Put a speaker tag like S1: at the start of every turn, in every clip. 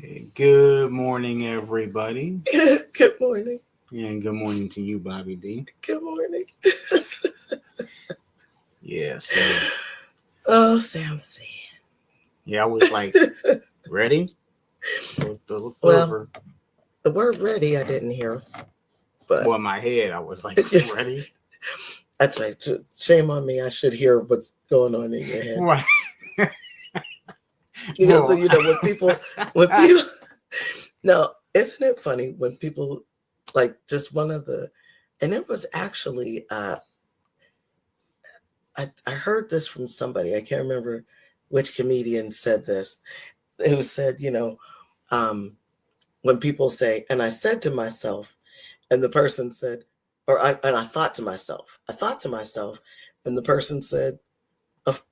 S1: Hey, good morning, everybody.
S2: Good morning.
S1: And good morning to you, Bobby D.
S2: Good morning.
S1: Yeah, so,
S2: Oh, Samson.
S1: yeah, I was like, ready? Looked
S2: Well,
S1: over.
S2: the word ready I didn't hear, but
S1: Well, in my head, I was like, ready?
S2: that's right. Shame on me. I should hear what's going on in your head.
S1: Right.
S2: Because
S1: Well,
S2: when people, now, isn't it funny when people, like, just one of the, and it was actually, I heard this from somebody. I can't remember which comedian said this, who said, um, when people say, and I said to myself, and the person said, and I thought to myself, and the person said, of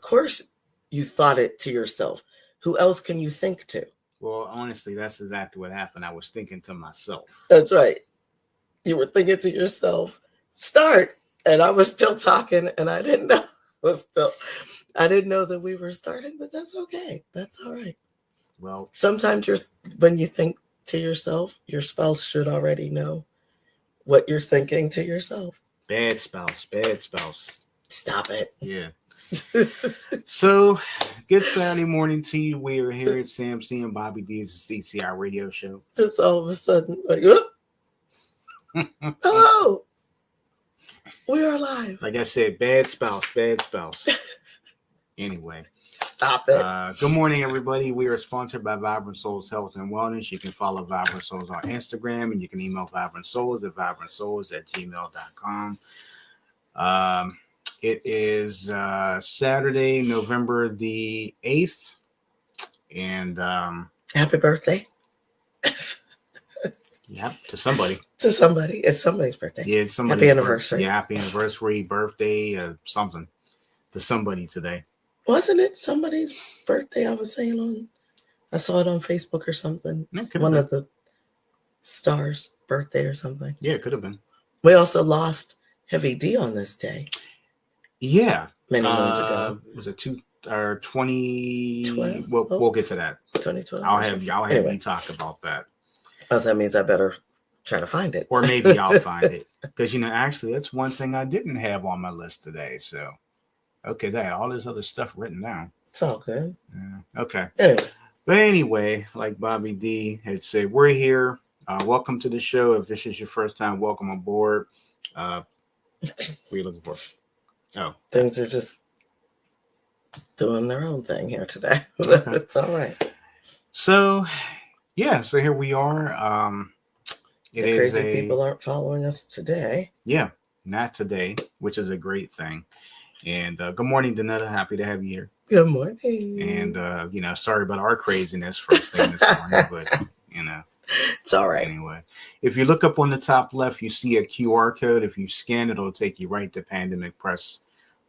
S2: course you thought it to yourself. Who else can you think to?
S1: well, honestly, that's exactly what happened. I was thinking to myself.
S2: That's right. You were thinking to yourself, start. And I was still talking, and I didn't know. I didn't know that we were starting, but that's okay. That's all right.
S1: Well,
S2: Sometimes when you think to yourself, your spouse should already know what you're thinking to yourself.
S1: bad spouse.
S2: Stop it.
S1: Yeah. So, good Saturday morning to you. We are here at Sam C and Bobby D's CCI radio show.
S2: Just all of a sudden, like, hello, we are live.
S1: Like I said, bad spouse. Anyway.
S2: Stop it.
S1: Good morning, everybody. We are sponsored by Vibrant Souls Health and Wellness. You can follow Vibrant Souls on Instagram, and you can email Vibrant Souls at vibrantsouls@gmail.com. It is Saturday, November the 8th. And
S2: Happy birthday.
S1: Yep, to somebody.
S2: To somebody. It's somebody's birthday.
S1: Yeah, it's somebody's
S2: happy anniversary.
S1: Yeah, happy anniversary, birthday, something to somebody today.
S2: Wasn't it somebody's birthday? I was saying I saw it on Facebook or something. One of the stars' birthday or something.
S1: Yeah, it could have been.
S2: We also lost Heavy D on this day.
S1: Yeah.
S2: Many moons ago.
S1: Was it 2012?
S2: 12?
S1: We'll get to that.
S2: 2012.
S1: I'll have you talk about that.
S2: Oh, that means I better try to find it.
S1: Or maybe I'll find it. Because, actually, that's one thing I didn't have on my list today. So, okay, I had all this other stuff written down.
S2: It's all good.
S1: Yeah, okay.
S2: Anyway.
S1: But anyway, like Bobby D had said, we're here. Welcome to the show. If this is your first time, welcome aboard. What are you looking for? Oh.
S2: Things are just doing their own thing here today. Okay. It's all right.
S1: So, yeah, so here we are.
S2: Crazy people aren't following us today.
S1: Yeah, not today, which is a great thing. And good morning, Danetta. Happy to have you here.
S2: Good morning.
S1: And, sorry about our craziness first thing this morning, but,
S2: It's all right.
S1: Anyway, if you look up on the top left, you see a QR code. If you scan it, it'll take you right to Pandemic Press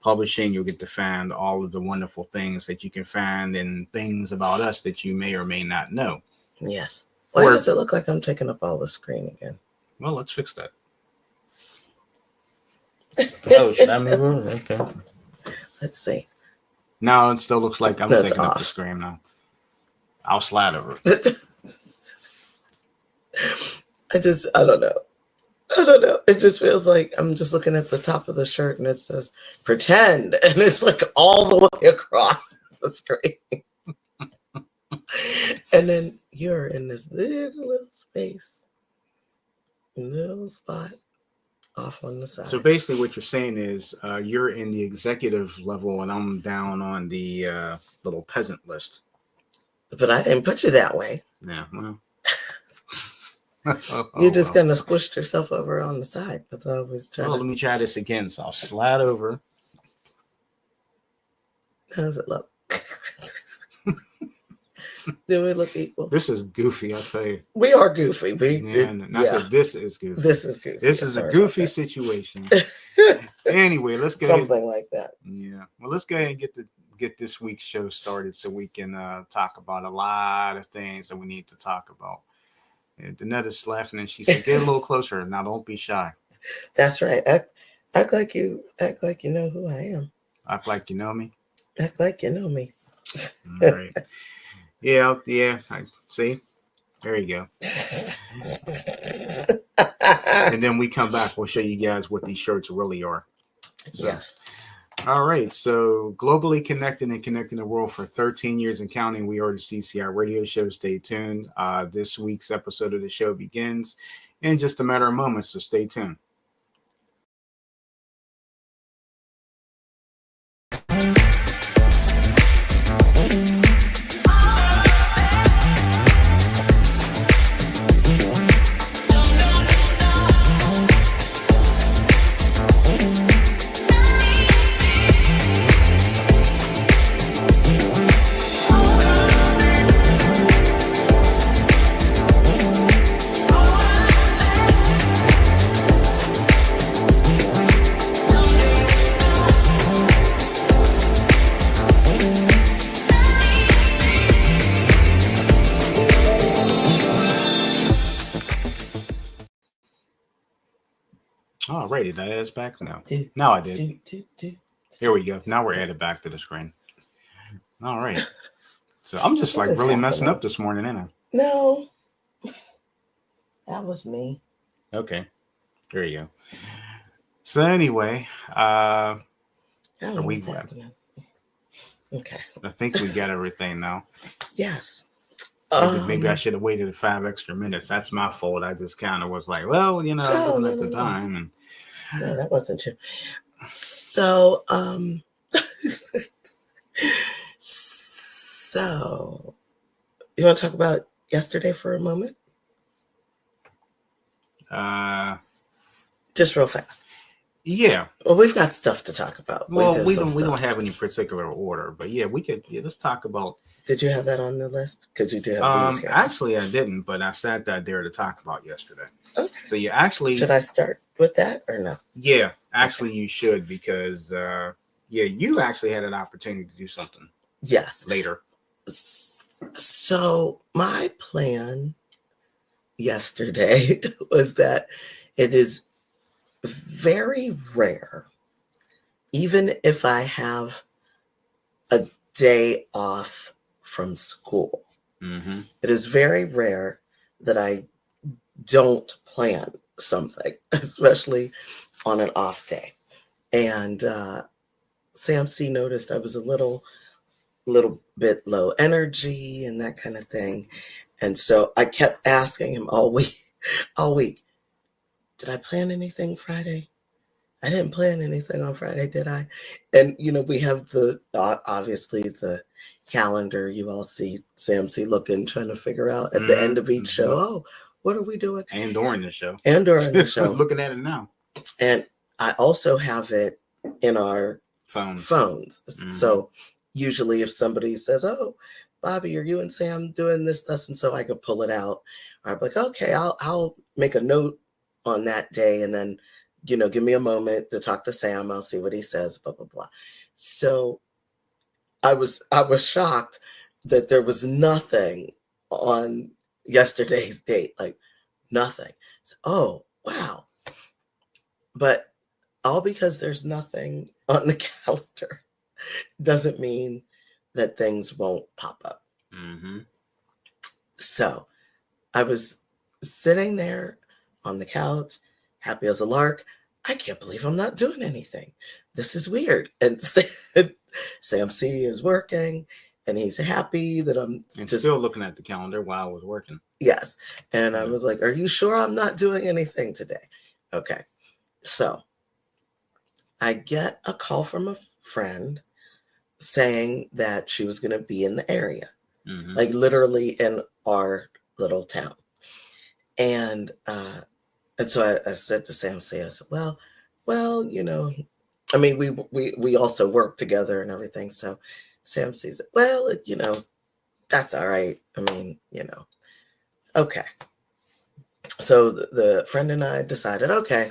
S1: Publishing. You'll get to find all of the wonderful things that you can find and things about us that you may or may not know.
S2: Yes. Why does it look like I'm taking up all the screen again?
S1: Well, let's fix that. Oh, should I move over? Okay.
S2: Let's see.
S1: No, it still looks like I'm taking up the screen now. I'll slide over.
S2: I don't know. It just feels like I'm just looking at the top of the shirt and it says pretend. And it's like all the way across the screen. And then you're in this little space, little spot off on the side.
S1: So basically what you're saying is you're in the executive level and I'm down on the little peasant list.
S2: But I didn't put you that way.
S1: Yeah, well.
S2: You're just going to squish yourself over on the side. That's what I was trying to.
S1: Let me try this again. So I'll slide over.
S2: How does it look? Do we look equal?
S1: This is goofy, I'll tell you.
S2: We are goofy.
S1: This is goofy.
S2: This is goofy.
S1: This is a goofy situation. Anyway, let's go
S2: something like that.
S1: Yeah. Well, let's go ahead and get this week's show started so we can talk about a lot of things that we need to talk about. And Danetta's laughing and she said, "Get a little closer. Now, don't be shy."
S2: That's right. Act like you know who I am.
S1: Act like you know me.
S2: Act like you know me.
S1: All right. Yeah, yeah. I see. There you go. And then we come back. We'll show you guys what these shirts really are. So,
S2: Yes.
S1: all right. So, globally connected and connecting the world for 13 years and counting. We are the CCI radio show. Stay tuned. This week's episode of the show begins in just a matter of moments. So, stay tuned. All righty, that is back now. Now I did. Here we go. Now we're added back to the screen. All right. So I'm just like really messing up this morning, ain't I?
S2: No, that was me.
S1: Okay. There you go. So anyway, are we?
S2: Okay.
S1: I think we got everything now.
S2: Yes.
S1: Maybe I should have waited 5 extra minutes. That's my fault. I just kind of was like, well, you know, looking at the time, and
S2: no, that wasn't true. So, so you want to talk about yesterday for a moment? Just real fast.
S1: Yeah.
S2: Well, we've got stuff to talk about.
S1: Well, we don't have any particular order, but yeah, we could. Yeah, let's talk about.
S2: Did you have that on the list? Because you do have these here.
S1: Actually, I didn't, but I sat that there to talk about yesterday.
S2: Okay.
S1: So you actually
S2: should I start with that or no?
S1: Yeah, actually, you should because you actually had an opportunity to do something.
S2: Yes.
S1: Later.
S2: So my plan yesterday was that it is very rare, even if I have a day off from school, it is very rare that I don't plan something, especially on an off day. And Sam C noticed I was a little bit low energy and that kind of thing. And so I kept asking him all week, did I plan anything Friday? I didn't plan anything on Friday, did I? And, you know, we have obviously the calendar. You all see Sam C looking, trying to figure out at the end of each show, oh, what are we doing?
S1: And during the show. Looking at it now.
S2: And I also have it in our phones. So usually if somebody says, oh, Bobby, are you and Sam doing this, and so I could pull it out. Or I'm like, okay, I'll make a note on that day and then, you know, give me a moment to talk to Sam. I'll see what he says, blah, blah, blah. So I was shocked that there was nothing on yesterday's date, like nothing. So, oh, wow. But all because there's nothing on the calendar doesn't mean that things won't pop up. So I was sitting there on the couch, happy as a lark. I can't believe I'm not doing anything. This is weird. And Sam C is working, and he's happy that I'm
S1: still looking at the calendar while I was working.
S2: Yes. And I was like, are you sure I'm not doing anything today? Okay. So I get a call from a friend saying that she was going to be in the area, like literally in our little town. And so I said to Sam C, I said, well, you know, I mean, we also work together and everything. So Sam C said, well, you know, that's all right. I mean, you know, okay. So the friend and I decided, okay,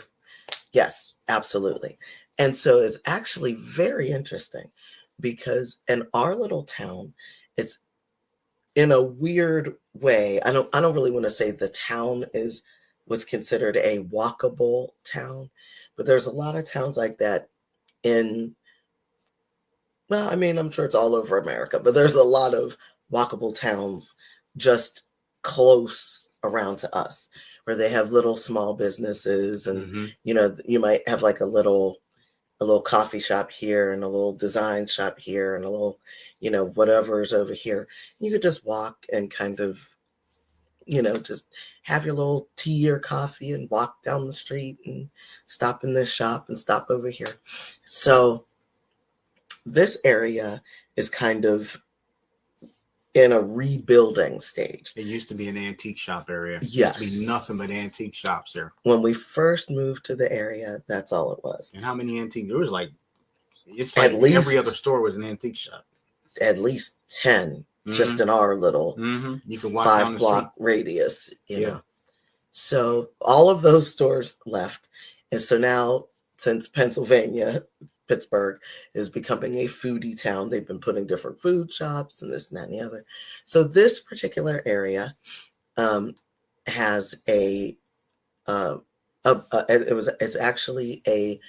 S2: yes, absolutely. And so it's actually very interesting because in our little town, it's in a weird way. I don't really want to say the town is what's considered a walkable town, but there's a lot of towns like that well, I mean, I'm sure it's all over America, but there's a lot of walkable towns just close around to us, where they have little small businesses, and
S1: Mm-hmm.
S2: you might have like a little coffee shop here and a little design shop here and a little whatever's over here. You could just walk and kind of just have your little tea or coffee and walk down the street and stop in this shop and stop over here. So this area is kind of in a rebuilding stage.
S1: It used to be an antique shop area.
S2: Yes.
S1: It used to be nothing but antique shops there.
S2: When we first moved to the area, that's all it was.
S1: And how many antique? There was it's like
S2: at least,
S1: every other store was an antique shop.
S2: At least 10, just in our little
S1: you can walk
S2: 5-block radius, know. So all of those stores left. And so now, since Pittsburgh is becoming a foodie town, they've been putting different food shops and this and that and the other. So this particular area has it's actually a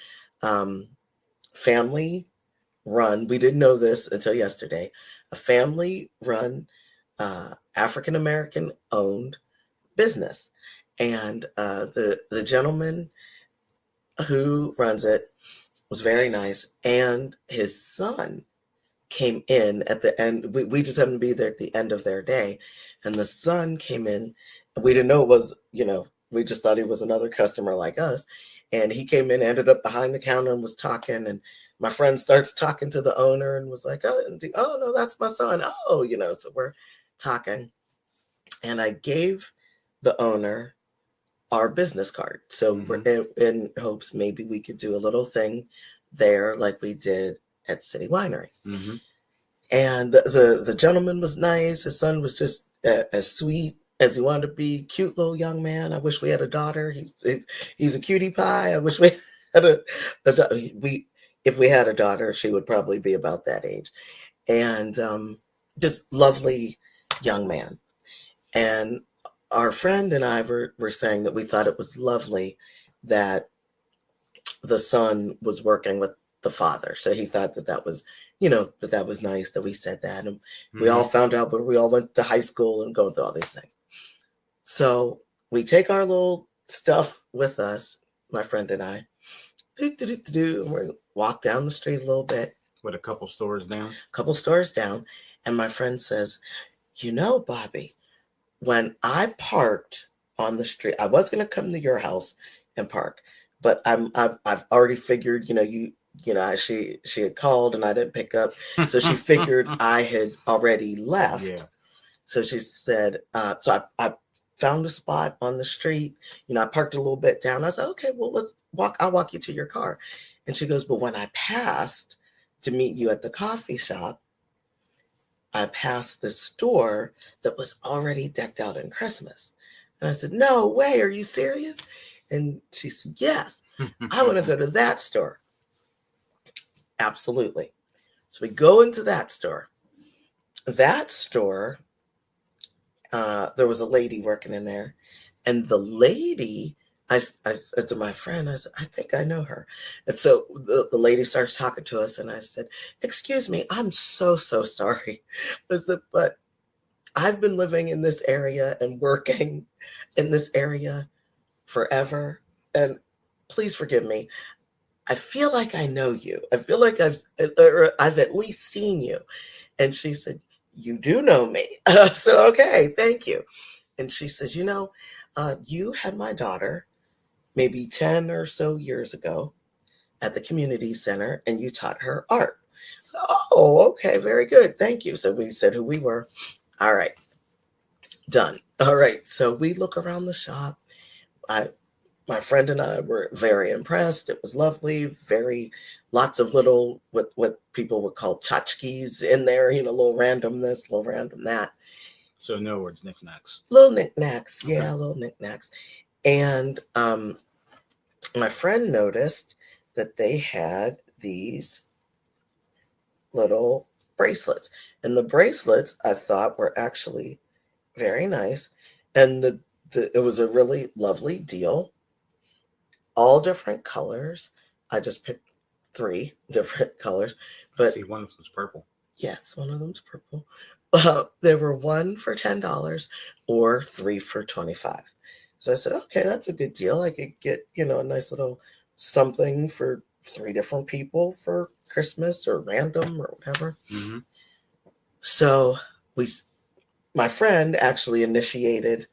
S2: family run. We didn't know this until yesterday. A family run, African American owned business, and the gentleman who runs it was very nice, and his son came in at the end. We just happened to be there at the end of their day, and the son came in, and we didn't know it was, we just thought he was another customer like us, and he came in, ended up behind the counter and was talking, and my friend starts talking to the owner and was like, oh no, that's my son. Oh, so we're talking, and I gave the owner our business card. So we're in hopes maybe we could do a little thing there like we did at City Winery.
S1: Mm-hmm.
S2: And the gentleman was nice. His son was just as sweet as he wanted to be. Cute little young man. I wish we had a daughter. He's a cutie pie. I wish we had if we had a daughter, she would probably be about that age. And just lovely young man. And our friend and I were saying that we thought it was lovely that the son was working with the father. So he thought that was, that was nice that we said that. And we all found out where we all went to high school and going through all these things. So we take our little stuff with us, my friend and I, and we walk down the street a little bit.
S1: What, a couple stores down? And my friend says, Bobby, when I parked on the street, I was going to come to your house and park, but I've already figured, she had called and I didn't pick up, so she figured I had already left. Yeah.
S2: So she said, so I found a spot on the street. I parked a little bit down. I said, okay, well, let's walk. I'll walk you to your car. And she goes, but when I passed to meet you at the coffee shop, I passed the store that was already decked out in Christmas. And I said, no way, are you serious? And she said, yes, I want to go to that store. Absolutely. So we go into that store. That store, there was a lady working in there. And the lady, I said to my friend, I said, I think I know her. And so the lady starts talking to us, and I said, excuse me, I'm so sorry. I said, but I've been living in this area and working in this area forever. And please forgive me. I feel like I know you. I feel like I've at least seen you. And she said, you do know me. I said, okay, thank you. And she says, you had my daughter maybe 10 or so years ago at the community center, and you taught her art. So, oh, okay, very good. Thank you. So we said who we were. All right, done. All right, so we look around the shop. My friend and I were very impressed. It was lovely, lots of little, what people would call tchotchkes in there, little random this, little random that.
S1: So in other words, knickknacks.
S2: Little knickknacks,
S1: okay.
S2: Yeah, little knickknacks. And my friend noticed that they had these little bracelets. And the bracelets, I thought, were actually very nice. And it was a really lovely deal. All different colors. I just picked 3 different colors. But
S1: see, one of them was purple.
S2: Yes, one of them's purple. There were one for $10 or three for 25. So I said, okay, that's a good deal. I could get, a nice little something for three different people for Christmas or random or whatever.
S1: Mm-hmm.
S2: So my friend actually initiated,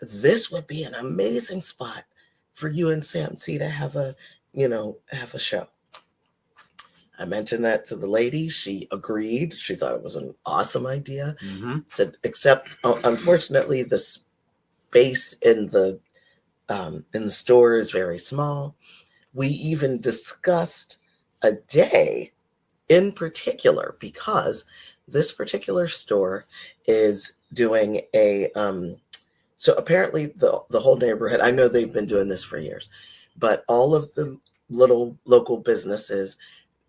S2: this would be an amazing spot for you and Sam C to have a show. I mentioned that to the lady. She agreed. She thought it was an awesome idea.
S1: Mm-hmm.
S2: Said, except unfortunately, the space in the store is very small. We even discussed a day in particular because this particular store is doing a. So apparently, the whole neighborhood. I know they've been doing this for years, but all of the little local businesses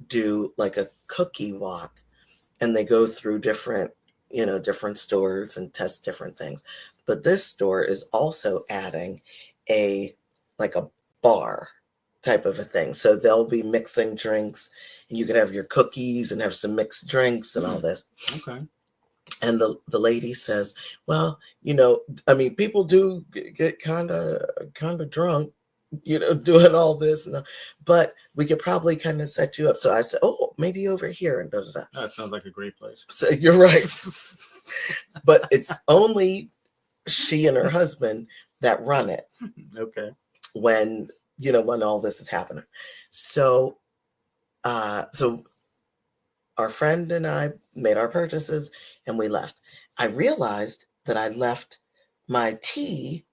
S2: do like a cookie walk, and they go through different stores and test different things. But this store is also adding a bar type of a thing, so they'll be mixing drinks, and you could have your cookies and have some mixed drinks and all this.
S1: Okay.
S2: And the lady says, well, I mean, people do get kind of drunk, doing all this, but we could probably kind of set you up. So I said, oh, maybe over here, and da da da.
S1: That sounds like a great place.
S2: So you're right. But it's only she and her husband that run it.
S1: Okay.
S2: When all this is happening. So our friend and I made our purchases and we left. I realized that I left my tea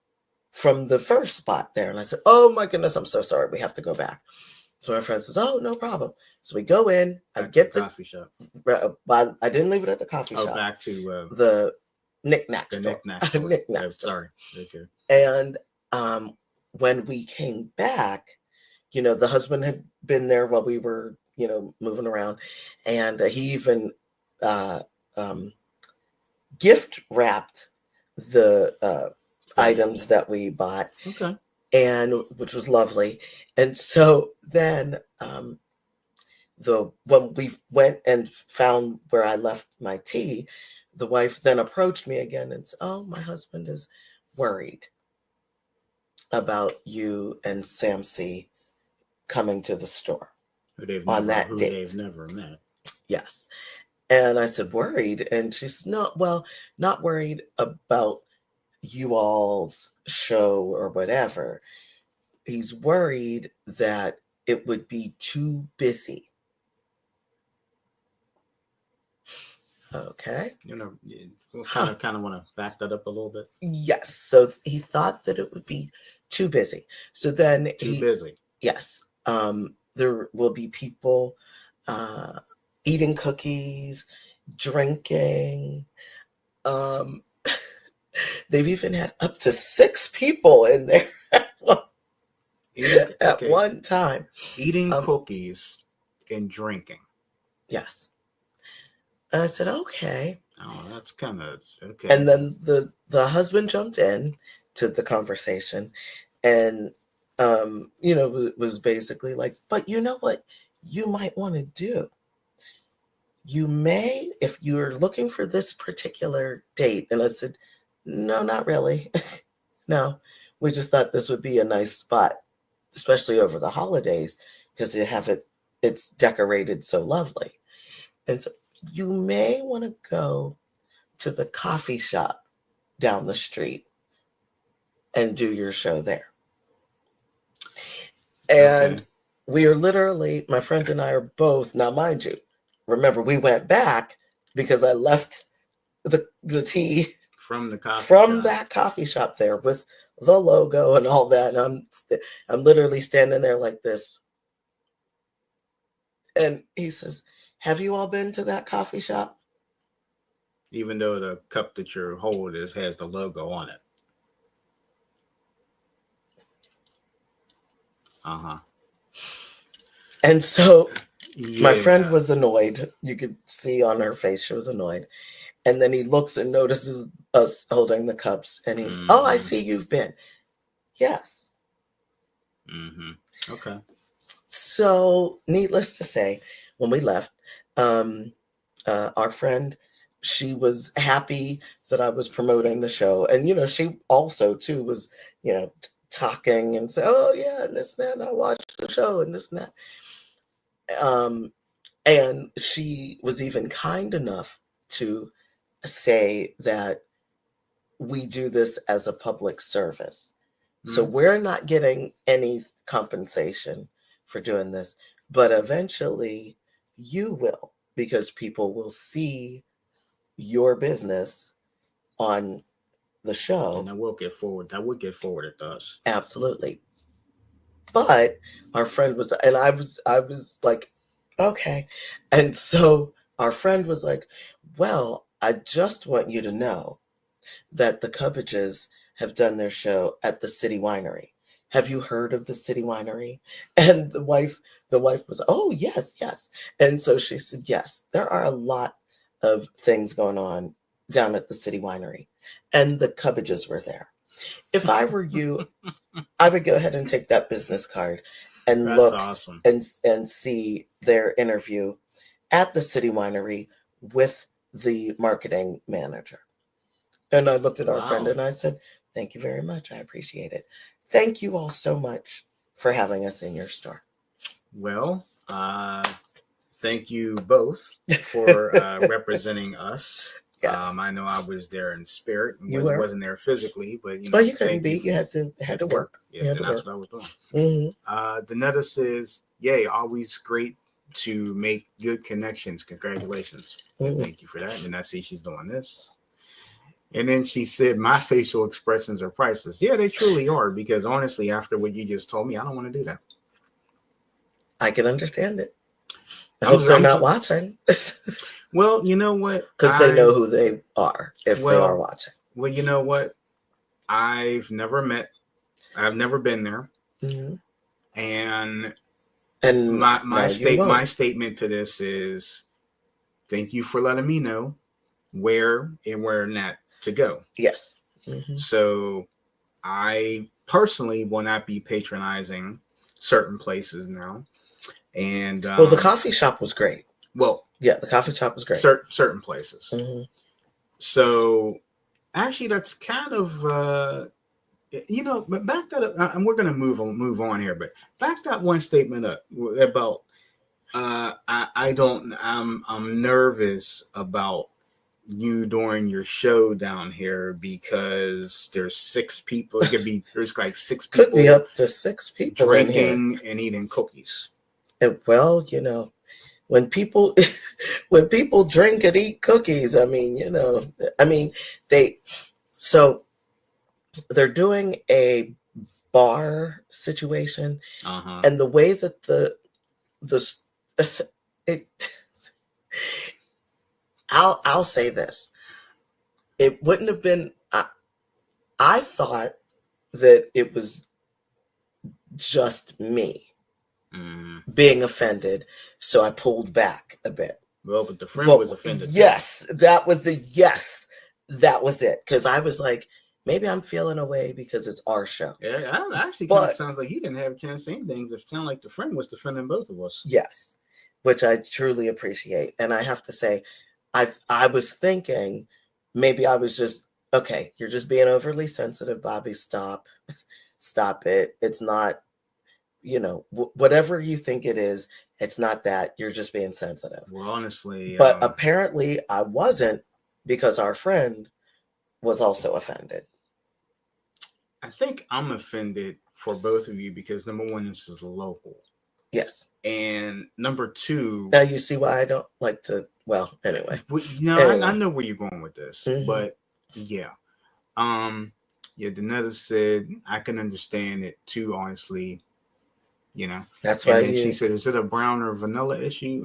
S2: from the first spot there. And I said, oh my goodness, I'm so sorry. We have to go back. So my friend says, oh, no problem. So we go in, I get the
S1: coffee shop.
S2: I didn't leave it at the coffee shop.
S1: Back to
S2: the knick-knack store.
S1: Knick-knack store.
S2: Knick-knack store.
S1: Sorry. Okay.
S2: And when we came back, the husband had been there while we were, moving around. And he even gift wrapped the items that we bought.
S1: Okay.
S2: And which was lovely. And so then when we went and found where I left my tea, the wife then approached me again and said, oh, my husband is worried about you and Sam C coming to the store on that date.
S1: They've never met.
S2: Yes. And I said, worried? And she's not worried about you all's show or whatever. He's worried that it would be too busy. Okay.
S1: We'll kind of want to back that up a little bit.
S2: Yes. So he thought that it would be too busy. So then
S1: busy.
S2: Yes. There will be people eating cookies, drinking. They've even had up to 6 people in there at one time.
S1: Eating cookies and drinking.
S2: Yes. And I said, okay.
S1: Oh, that's kind of okay.
S2: And then the husband jumped in to the conversation and, was basically like, but you know what you might want to do? You may, if you're looking for this particular date. And I said, no, not really. No, we just thought this would be a nice spot, especially over the holidays, because it's decorated so lovely. And so you may want to go to the coffee shop down the street and do your show there. And we are literally, my friend and I are both, now mind you, remember we went back because I left the tea
S1: from
S2: that coffee shop there with the logo and all that. And I'm literally standing there like this. And he says, have you all been to that coffee shop?
S1: Even though the cup that you're holding has the logo on it. Uh-huh.
S2: And so my friend was annoyed. You could see on her face she was annoyed. And then he looks and notices us holding the cups. And he's, oh, I see you've been. Yes.
S1: Mm-hmm. Okay.
S2: So needless to say, when we left, our friend, she was happy that I was promoting the show. And, she also, too, was, talking and say, oh, yeah, and this and that, and I watched the show and this and that. And she was even kind enough to say that we do this as a public service. So we're not getting any compensation for doing this, but eventually you will, because people will see your business on the show.
S1: And that will get forward. That would get forwarded to us.
S2: Absolutely. But our friend was, and I was like, okay. And so our friend was like, well, I just want you to know that the Cubbages have done their show at the City Winery. Have you heard of the City Winery? And the wife was, oh, yes. And so she said, yes, there are a lot of things going on down at the City Winery. And the Cubbages were there. If I were you, I would go ahead and take that business card and look
S1: awesome.
S2: and see their interview at the City Winery with the marketing manager. And I looked at our friend and I said, thank you very much. I appreciate it. Thank you all so much for having us in your store.
S1: Well, thank you both for representing us.
S2: Yes.
S1: I know I was there in spirit.
S2: You
S1: wasn't there physically, but
S2: well, you couldn't be. You had to work.
S1: Yeah, that's what I was doing. Danetta says, "Yay! Always great to make good connections. Congratulations! Thank you for that." And I see she's doing this. And then she said, "My facial expressions are priceless." Yeah, they truly are. Because honestly, after what you just told me, I don't want to do that.
S2: I can understand it. I hope they're not watching.
S1: Well, you know what?
S2: Because they know who they are if they are watching.
S1: Well, you know what? I've never been there. And my statement to this is, thank you for letting me know where and where not to go.
S2: Yes.
S1: So I personally will not be patronizing certain places now. And
S2: well, the coffee shop was great.
S1: Well,
S2: yeah, the coffee shop was great.
S1: Certain places. So actually, that's kind of but back that up, and we're going to move on here. But back that one statement up about I'm nervous about you during your show down here because there's 6 people. It could be there's like 6 people.
S2: Could be up to 6 people
S1: drinking and eating cookies.
S2: And, well, when people drink and eat cookies, they're doing a bar situation, and the way that I'll say this, it wouldn't have been. I thought that it was just me being offended, so I pulled back a bit.
S1: Well, but the friend was offended.
S2: Yes, that was it. Because I was like, maybe I'm feeling away because it's our show.
S1: Yeah, actually, kind of sounds like you didn't have a chance to say things. It sounded like the friend was defending both of us.
S2: Yes, which I truly appreciate, and I have to say, I was thinking maybe I was just okay. You're just being overly sensitive, Bobby. Stop it. It's not. Whatever you think it is, it's not that. You're just being sensitive.
S1: Well, honestly.
S2: But apparently I wasn't, because our friend was also offended.
S1: I think I'm offended for both of you because number one, this is local.
S2: Yes.
S1: And number 2.
S2: Now you see why I don't like to, well, anyway.
S1: Anyway. I know where you're going with this, but yeah. Danetta said, I can understand it too, honestly.
S2: That's why.
S1: And she said, "Is it a brown or vanilla issue?"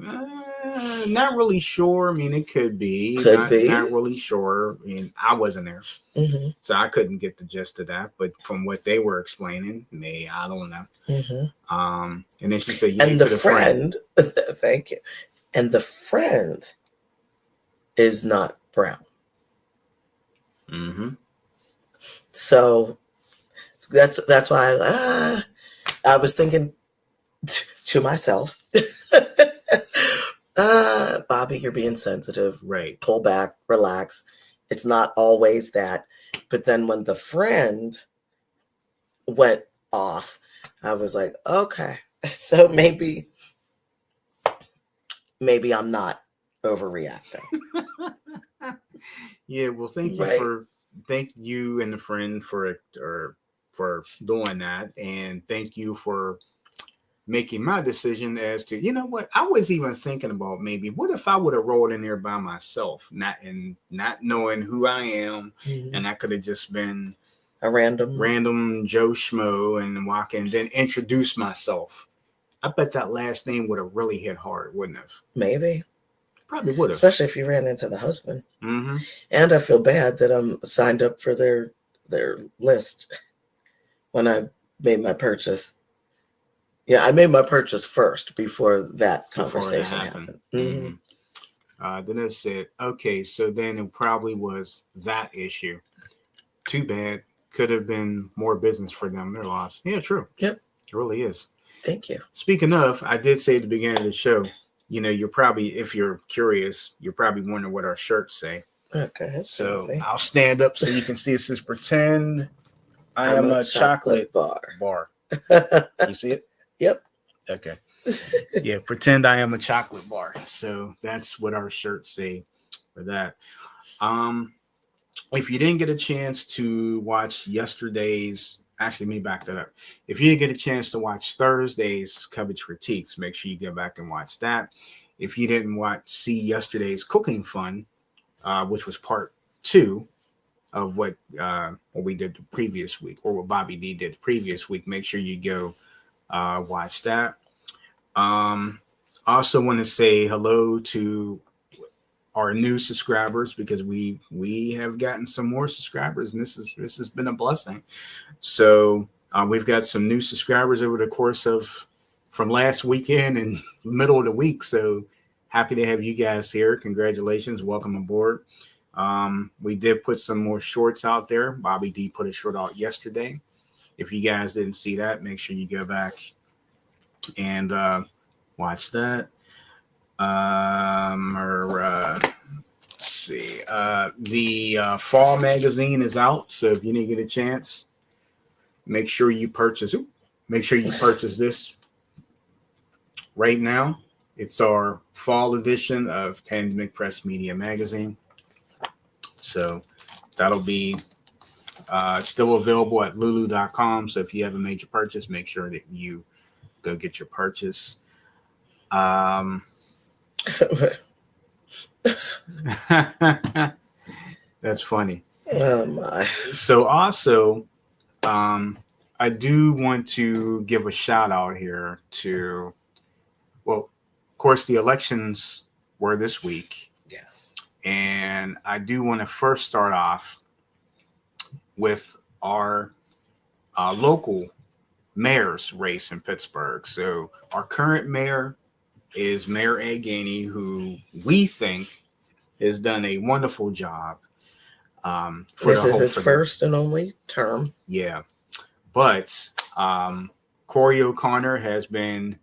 S1: Not really sure. I mean, it could be. Not really sure. I mean, I wasn't there, so I couldn't get the gist of that. But from what they were explaining, I don't know. And then she said,
S2: "And the friend, thank you." And the friend is not brown. So that's why I was thinking to myself, Bobby, you're being sensitive.
S1: Right.
S2: Pull back, relax. It's not always that. But then when the friend went off, I was like, okay, so maybe I'm not overreacting.
S1: Yeah, well, thank you and the friend for doing that, and thank you for making my decision as to, you know what, I was even thinking about, maybe what if I would have rolled in there by myself, not knowing who I am, and I could have just been
S2: a
S1: random Joe Schmo and walk in, then introduce myself. I bet that last name would have really hit hard, wouldn't have?
S2: Maybe.
S1: Probably would have.
S2: Especially if you ran into the husband.
S1: Mm-hmm.
S2: And I feel bad that I'm signed up for their list when I made my purchase. Yeah, I made my purchase first before that conversation happened. Mm-hmm.
S1: Then it said, okay, so then it probably was that issue. Too bad. Could have been more business for them. Their loss. Yeah, true.
S2: Yep.
S1: It really is.
S2: Thank you.
S1: Speaking of, I did say at the beginning of the show, you know, you're probably, if you're curious, you're probably wondering what our shirts say.
S2: Okay.
S1: So I'll stand up so you can see. It says, pretend I am a chocolate bar. You see it?
S2: Yep.
S1: Okay. Yeah, pretend I am a chocolate bar. So that's what our shirts say for that. If you didn't get a chance to watch yesterday's, actually, let me back that up. If you didn't get a chance to watch Thursday's Coverage Critiques, make sure you go back and watch that. If you didn't see yesterday's Cooking Fun, which was part 2 of what we did the previous week, or what Bobby D did the previous week, make sure you go watch that. Also want to say hello to our new subscribers, because we have gotten some more subscribers, and this has been a blessing. So we've got some new subscribers over the course of from last weekend and middle of the week. So happy to have you guys here. Congratulations. Welcome aboard. We did put some more shorts out there. Bobby D put a short out yesterday. If you guys didn't see that, make sure you go back and watch that. Let's see. The fall magazine is out, so if you didn't get a chance, make sure you purchase this right now. It's our fall edition of Pandemic Press Media Magazine. So that'll be still available at lulu.com. So if you have a major purchase, make sure that you go get your purchase. That's funny.
S2: Oh my.
S1: So also, I do want to give a shout out here to, well, of course, the elections were this week.
S2: Yes.
S1: And I do want to first start off with our local mayor's race in Pittsburgh. So our current mayor is Mayor Ed Gainey, who we think has done a wonderful job.
S2: This is his first and only term.
S1: Yeah. But Corey O'Connor has been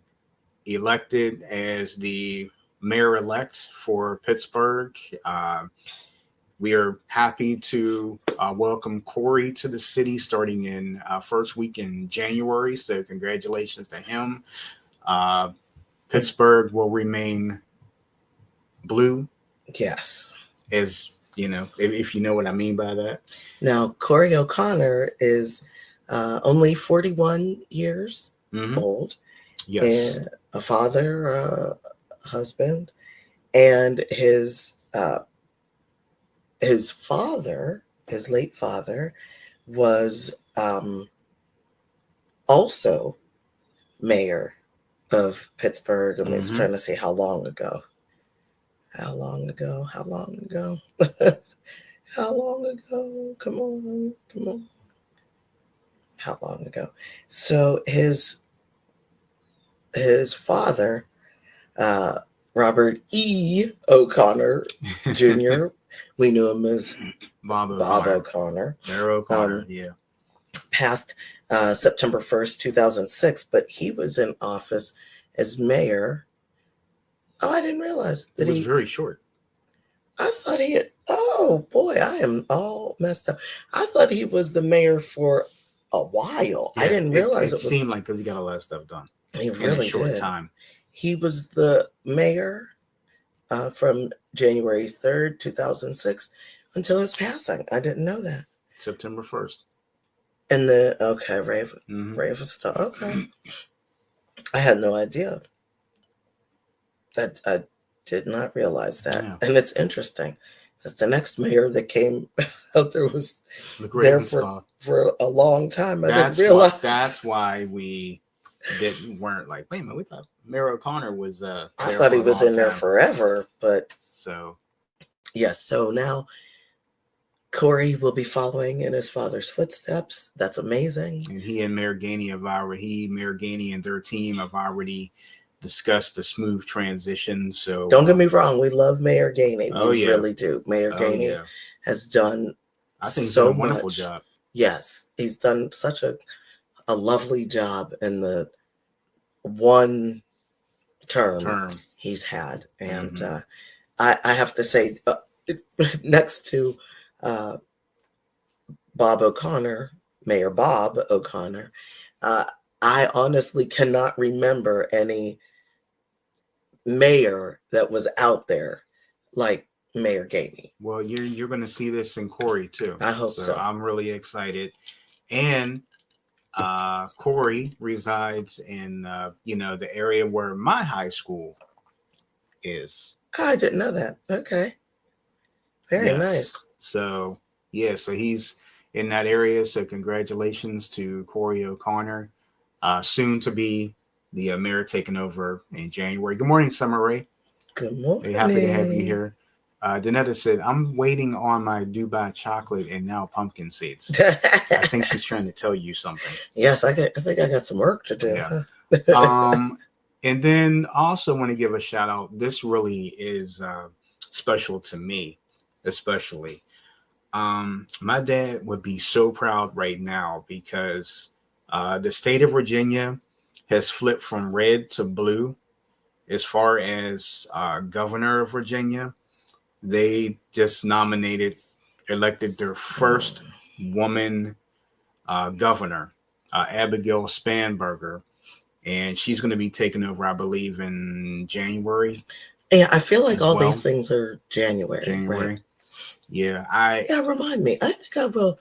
S1: elected as the mayor-elect for Pittsburgh. We are happy to welcome Corey to the city starting in first week in January. So congratulations to him. Pittsburgh will remain blue.
S2: Yes.
S1: As you know, if you know what I mean by that.
S2: Now, Corey O'Connor is only 41 years old.
S1: Yes.
S2: And a father, husband, and his father, his late father, was also mayor of Pittsburgh. I was trying to say how long ago. How long ago? How long ago? How long ago? Come on. How long ago? So his father, Robert E. O'Connor Jr., we knew him as Bob O'Connor.
S1: Mayor O'Connor, yeah.
S2: Passed September 1st, 2006, but he was in office as mayor Oh, I didn't realize
S1: It
S2: that
S1: was very short.
S2: I thought he had. Oh boy, I am all messed up. I thought he was the mayor for a while.
S1: Yeah,
S2: I didn't realize
S1: it
S2: it was.
S1: seemed like because he got a lot of stuff done
S2: He
S1: in a
S2: really
S1: short
S2: did.
S1: time.
S2: He was the mayor from January 3rd, 2006, until his passing. I didn't know that.
S1: September 1st.
S2: And okay, Ravenstar. Okay, I had no idea. I did not realize that.
S1: Yeah.
S2: And it's interesting that the next mayor that came out there was
S1: The
S2: there
S1: Ravenstar.
S2: for a long time. I didn't realize.
S1: That's why we weren't like, wait a minute, we thought Mayor O'Connor was
S2: I
S1: there
S2: thought
S1: for
S2: he
S1: a
S2: was
S1: long
S2: in there
S1: time.
S2: forever, but
S1: So
S2: yes. So now Corey will be following in his father's footsteps. That's amazing.
S1: and Mayor Gainey and their team have already discussed a smooth transition. So
S2: don't get me wrong, we love Mayor Gainey. We really do. Mayor Gainey has done
S1: I think he's done a wonderful job.
S2: Yes, he's done such a lovely job in the one term he's had. And I have to say, next to Bob O'Connor, Mayor Bob O'Connor, I honestly cannot remember any mayor that was out there like Mayor Gainey.
S1: Well, you're going to see this in Corey too.
S2: I hope so.
S1: I'm really excited. And Corey resides in the area where my high school is.
S2: I didn't know that. Okay. Very nice.
S1: So he's in that area. So congratulations to Corey O'Connor, soon to be the mayor taking over in January. Good morning, Summer Rae.
S2: Good morning.
S1: We're happy to have you here. Danetta said, I'm waiting on my Dubai chocolate and now pumpkin seeds. I think she's trying to tell you something.
S2: Yes, I think I got some work to do.
S1: Yeah. And then also want to give a shout out. This really is special to me, especially. My dad would be so proud right now because the state of Virginia has flipped from red to blue as far as governor of Virginia. They just elected their first woman governor, Abigail Spanberger, and she's going to be taking over, I believe, in January.
S2: Yeah, I feel like all these things are January. Right?
S1: Yeah,
S2: remind me. I think I will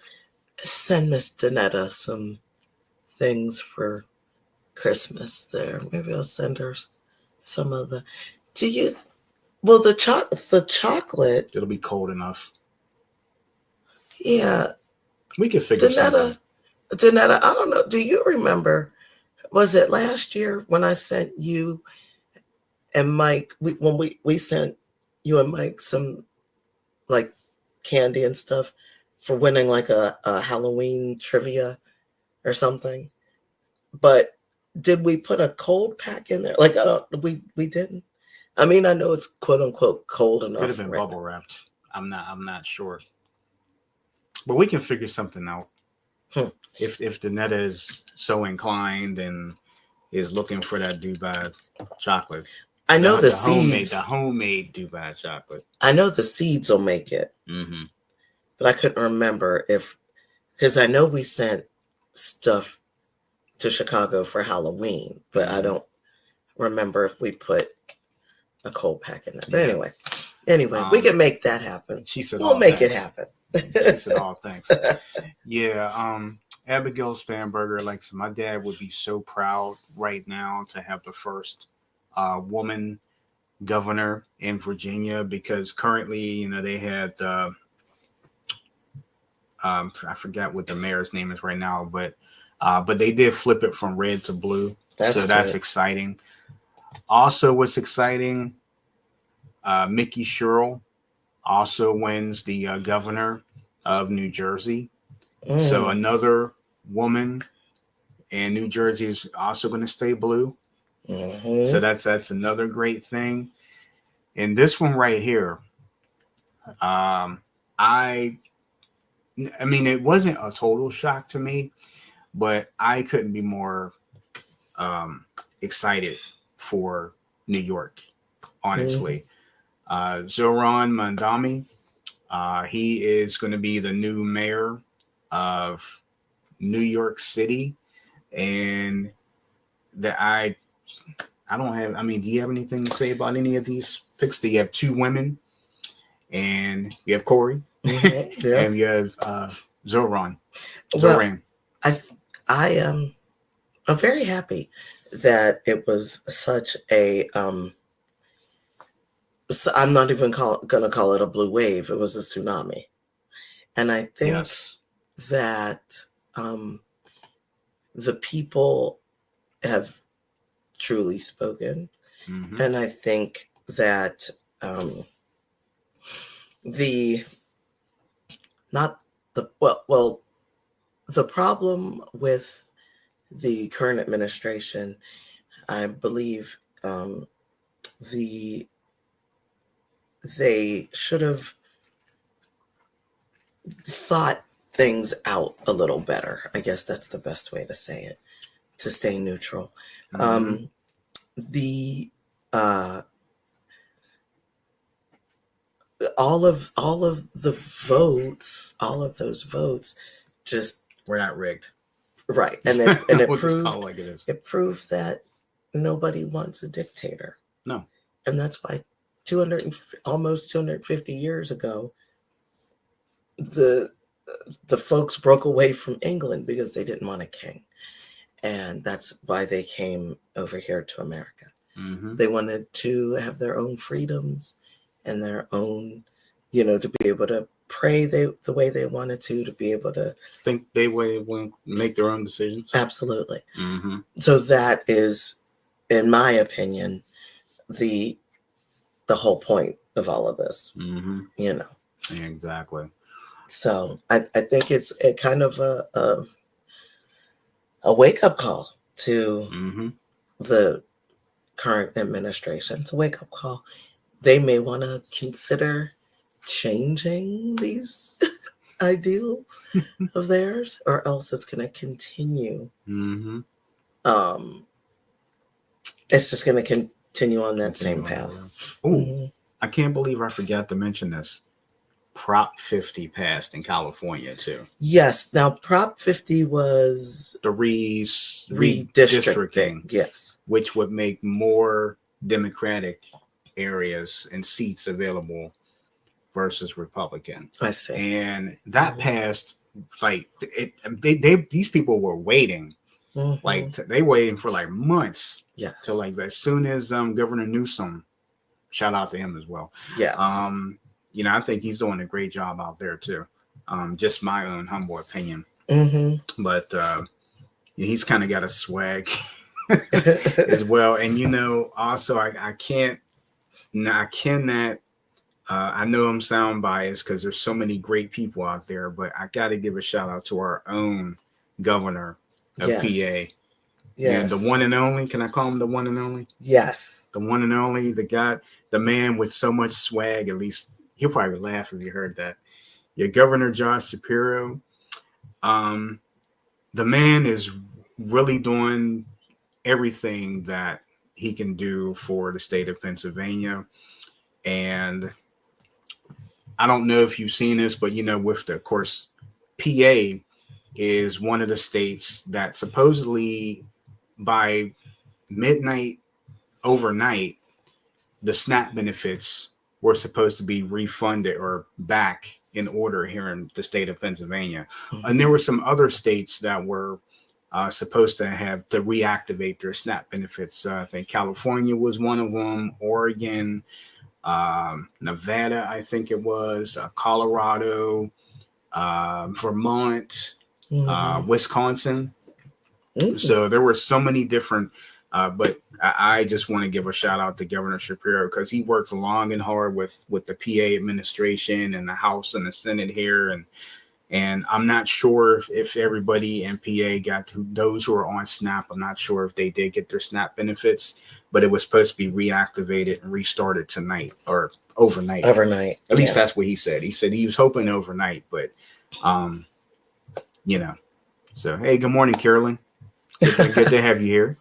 S2: send Miss Danetta some things for Christmas there. Maybe I'll send her some of the. The chocolate.
S1: It'll be cold enough.
S2: Yeah.
S1: We could figure something.
S2: Danetta, I don't know. Do you remember? Was it last year when I sent you and Mike? When we sent you and Mike some like candy and stuff for winning like a Halloween trivia or something. But did we put a cold pack in there? Like we didn't. I mean, I know it's quote unquote cold enough.
S1: Could have been bubble wrapped. I'm not sure. But we can figure something out. If Danetta is so inclined and is looking for that Dubai chocolate.
S2: I know the seeds.
S1: The homemade Dubai chocolate.
S2: I know the seeds will make it.
S1: Mm-hmm.
S2: But I couldn't remember because I know we sent stuff to Chicago for Halloween, but I don't remember if we put a cold pack in there. But anyway, we can make that happen.
S1: She said,
S2: we'll make it happen.
S1: She said, "Oh, thanks." Yeah, Abigail Spanberger, like my dad would be so proud right now to have the first woman governor in Virginia, because currently, they had I forgot what the mayor's name is right now, but they did flip it from red to blue. That's exciting. Also, what's exciting, Mickey Sherrill also wins the governor of New Jersey. So another woman in New Jersey is also going to stay blue. Mm-hmm. So that's another great thing. And this one right here, I mean, it wasn't a total shock to me, but I couldn't be more excited for New York. honestly. Zoran Mandami, he is going to be the new mayor of New York City, and that I don't have. I mean, do you have anything to say about any of these picks? Do you have two women, and you have Corey,
S2: Yes.
S1: and you have Zoran.
S2: Well, I am I'm very happy that it was such a so I'm not even gonna call it a blue wave. It was a tsunami, and I think that the people have truly spoken, and I think that the problem with the current administration, I believe, they should have thought things out a little better. I guess that's the best way to say it, to stay neutral. All of the votes, all of those votes, just
S1: were not rigged,
S2: right? And it
S1: we'll
S2: proved
S1: like it is.
S2: It proved that nobody wants a dictator.
S1: No,
S2: and that's why almost 250 years ago, the folks broke away from England because they didn't want a king, and that's why they came over here to America. They wanted to have their own freedoms and their own, to be able to pray the way they wanted to be able to
S1: think they want to make their own decisions.
S2: Absolutely. So that is, in my opinion, the whole point of all of this.
S1: Exactly.
S2: So I think it's a kind of a wake-up call to the current administration. It's a wake-up call. They may want to consider changing these ideals of theirs, or else it's going to continue. It's just going to continue on that same path.
S1: I can't believe I forgot to mention this. Prop 50 passed in California too.
S2: Yes. Now, Prop 50 was
S1: the redistricting.
S2: Yes.
S1: Which would make more Democratic areas and seats available versus Republican.
S2: I see.
S1: And that passed like these people were waiting. Like they waiting for like months.
S2: Yes.
S1: So like as soon as Governor Newsom, shout out to him as well.
S2: Yes.
S1: I think he's doing a great job out there too. Just my own humble opinion. But he's kind of got a swag as well. And also I cannot. I know I'm sound biased because there's so many great people out there, but I got to give a shout out to our own governor of PA. Yes. And the one and only. Can I call him the one and only?
S2: Yes.
S1: The one and only. The man with so much swag. At least he'll probably laugh if he heard that. Your Governor Josh Shapiro. The man is really doing everything that he can do for the state of Pennsylvania. And I don't know if you've seen this, but of course, PA is one of the states that supposedly by midnight overnight, the SNAP benefits were supposed to be refunded or back in order here in the state of Pennsylvania. And there were some other states that were supposed to have to reactivate their SNAP benefits. I think California was one of them, Oregon, Nevada, I think it was, Colorado, Vermont, Wisconsin. So there were so many different, but I just want to give a shout out to Governor Shapiro because he worked long and hard with the PA administration and the House and the Senate here. And I'm not sure if everybody in PA those who are on SNAP, I'm not sure if they did get their SNAP benefits, but it was supposed to be reactivated and restarted tonight or overnight.
S2: Overnight.
S1: At least that's what he said. He said he was hoping overnight, but, So, hey, good morning, Carolyn. Good to have you here.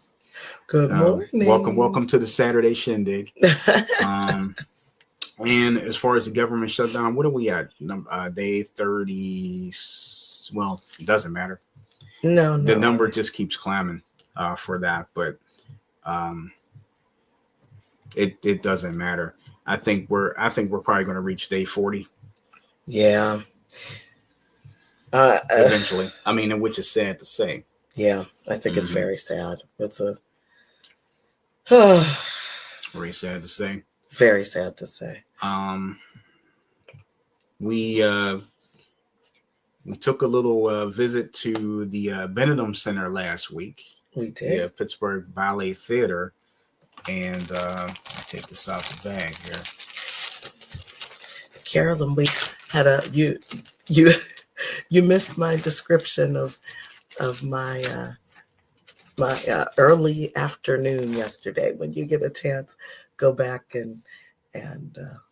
S2: Good
S1: Welcome,
S2: morning.
S1: welcome to the Saturday shindig. And as far as the government shutdown, what are we at? Day 30. Well, it doesn't matter.
S2: No,
S1: The
S2: not
S1: number
S2: really.
S1: just keeps climbing for that, but um, it doesn't matter. I think we're probably going to reach day 40
S2: Yeah. Uh, uh,
S1: eventually. I mean, which is sad to say.
S2: yeah, I think it's
S1: Hmm.
S2: very sad. It's a
S1: Very sad to say.
S2: very sad to say.
S1: Um, we we took a little visit to the Benedum Center last week,
S2: We
S1: the
S2: did.
S1: Pittsburgh Ballet Theater, and I take this out the bag here.
S2: Carolyn, we had a you you missed my description of my early afternoon yesterday. When you get a chance, go back and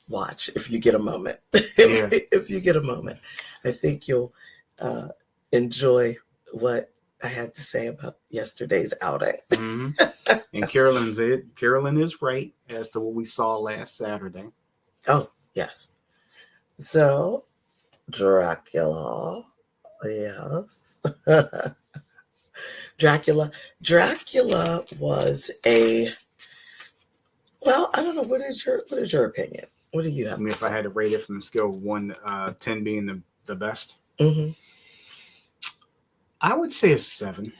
S2: watch if you get a moment.
S1: Yeah.
S2: If you get a moment, I think you'll uh, enjoy what I had to say about yesterday's outing.
S1: Hmm. And Carolyn is right as to what we saw last Saturday.
S2: Oh yes, so Dracula, yes. Dracula was a well. I don't know. What is your opinion? What do you
S1: I
S2: have
S1: mean,
S2: to
S1: if I
S2: say?
S1: had to rate it from a scale of 1 10 being the best,
S2: Mm-hmm.
S1: I would say a 7.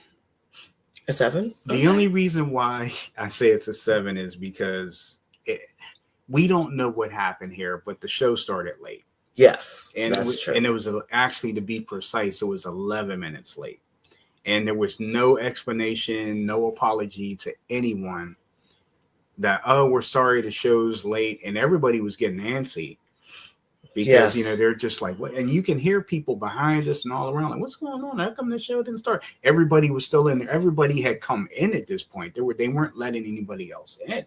S2: A 7?
S1: The
S2: Okay.
S1: only reason why I say it's a 7 is because we don't know what happened here, but the show started late.
S2: Yes,
S1: And
S2: that's true.
S1: it was actually, to be precise, it was 11 minutes late, and there was no explanation, no apology to anyone that, oh, we're sorry the show's late, and everybody was getting antsy because
S2: Yes.
S1: they're just like, what? And you can hear people behind us and all around like, what's going on? How come the show didn't start? Everybody was still in there. Everybody had come in at this point. They weren't letting anybody else in,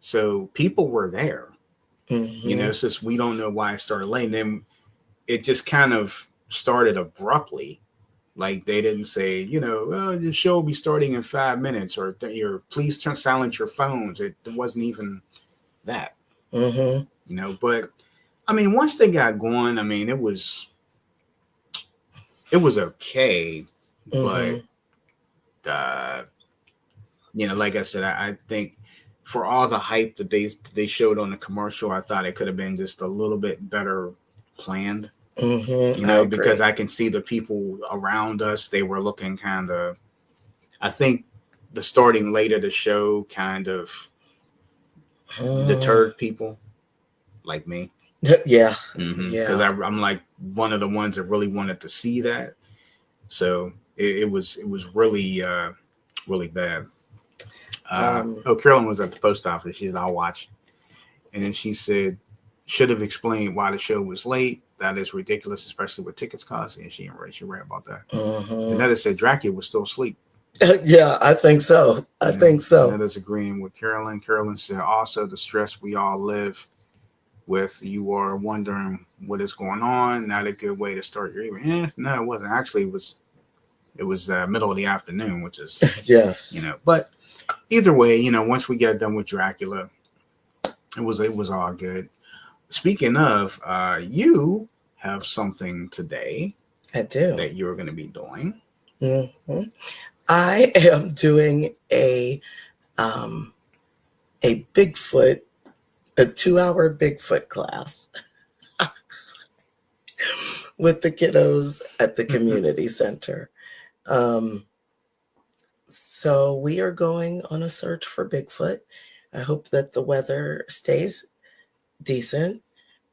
S1: so people were there.
S2: Mm-hmm.
S1: It's just we don't know why it started late. And then it just kind of started abruptly. Like they didn't say, the show will be starting in 5 minutes, or please silence your phones. It wasn't even that,
S2: Mm-hmm.
S1: But I mean, once they got going, I mean, it was okay, but
S2: Mm-hmm.
S1: uh, like I said, I think for all the hype that they showed on the commercial, I thought it could have been just a little bit better planned.
S2: Mm-hmm. I
S1: Because
S2: agree.
S1: I can see the people around us, they were looking kind of, I think the starting late of the show kind of
S2: Mm.
S1: deterred people like me.
S2: Yeah.
S1: Because
S2: Yeah.
S1: I'm like one of the ones that really wanted to see that. So it was really, really bad.
S2: Um.
S1: Carolyn was at the post office. She said, I'll watch. And then she said, should have explained why the show was late. That is ridiculous, especially with tickets costing. And she read about that. And
S2: Mm-hmm.
S1: that said Dracula was still asleep.
S2: Yeah, I think so. I think
S1: And
S2: so.
S1: that is agreeing with Carolyn. Carolyn said also the stress we all live with, you are wondering what is going on. Not a good way to start your evening. No, it wasn't. Actually, it was middle of the afternoon, which is,
S2: Yes.
S1: But either way, once we got done with Dracula, it was all good. Speaking of, you have something today
S2: I do.
S1: that you're going to be doing.
S2: Mm-hmm. I am doing um a Bigfoot, a 2-hour Bigfoot class with the kiddos at the community center. Um, so we are going on a search for Bigfoot. I hope that the weather stays decent,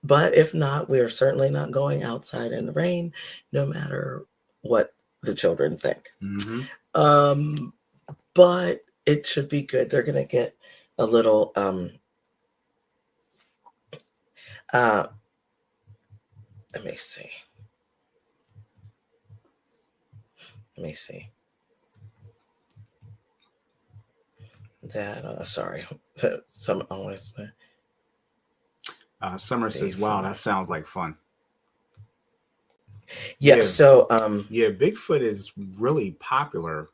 S2: but if not, we are certainly not going outside in the rain, no matter what the children think.
S1: Mm-hmm.
S2: Um, but it should be good. They're going to get a little uh let me see. Let me see. That sorry. Some always
S1: Summer says, "Wow, that sounds like fun."
S2: yeah,
S1: Yeah,
S2: so
S1: yeah. Bigfoot is really popular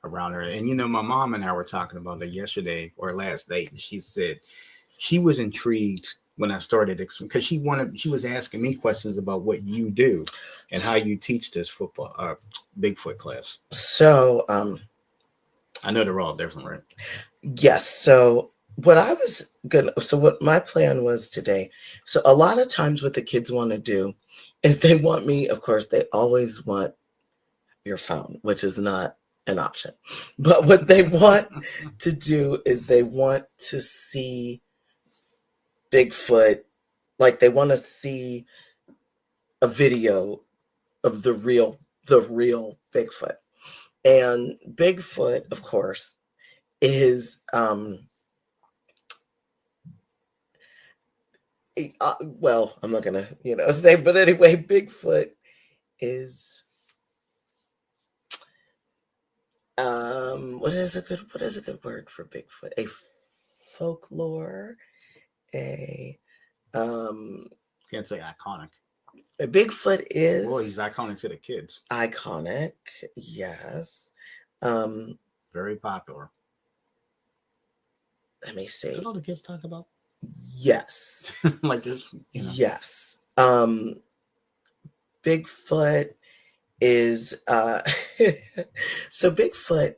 S1: around her. And my mom and I were talking about it yesterday or last night, and she said she was intrigued when I started because she was asking me questions about what you do and how you teach this Bigfoot class.
S2: So,
S1: I know they're all different, right?
S2: yes. So what my plan was today. So a lot of times what the kids want to do is they want me, of course, they always want your phone, which is not an option. But what they want to do is they want to see Bigfoot, like they want to see a video of the real Bigfoot. And Bigfoot, of course, is well, I'm not gonna say, but anyway, Bigfoot is what is a good word for Bigfoot? A folklore, a
S1: Can't say iconic.
S2: a Bigfoot is
S1: Well, he's iconic to the kids.
S2: iconic, yes.
S1: Very popular.
S2: Let me see.
S1: Is that all the kids talk about?
S2: Yes.
S1: Like this,
S2: Yes. Bigfoot is so Bigfoot,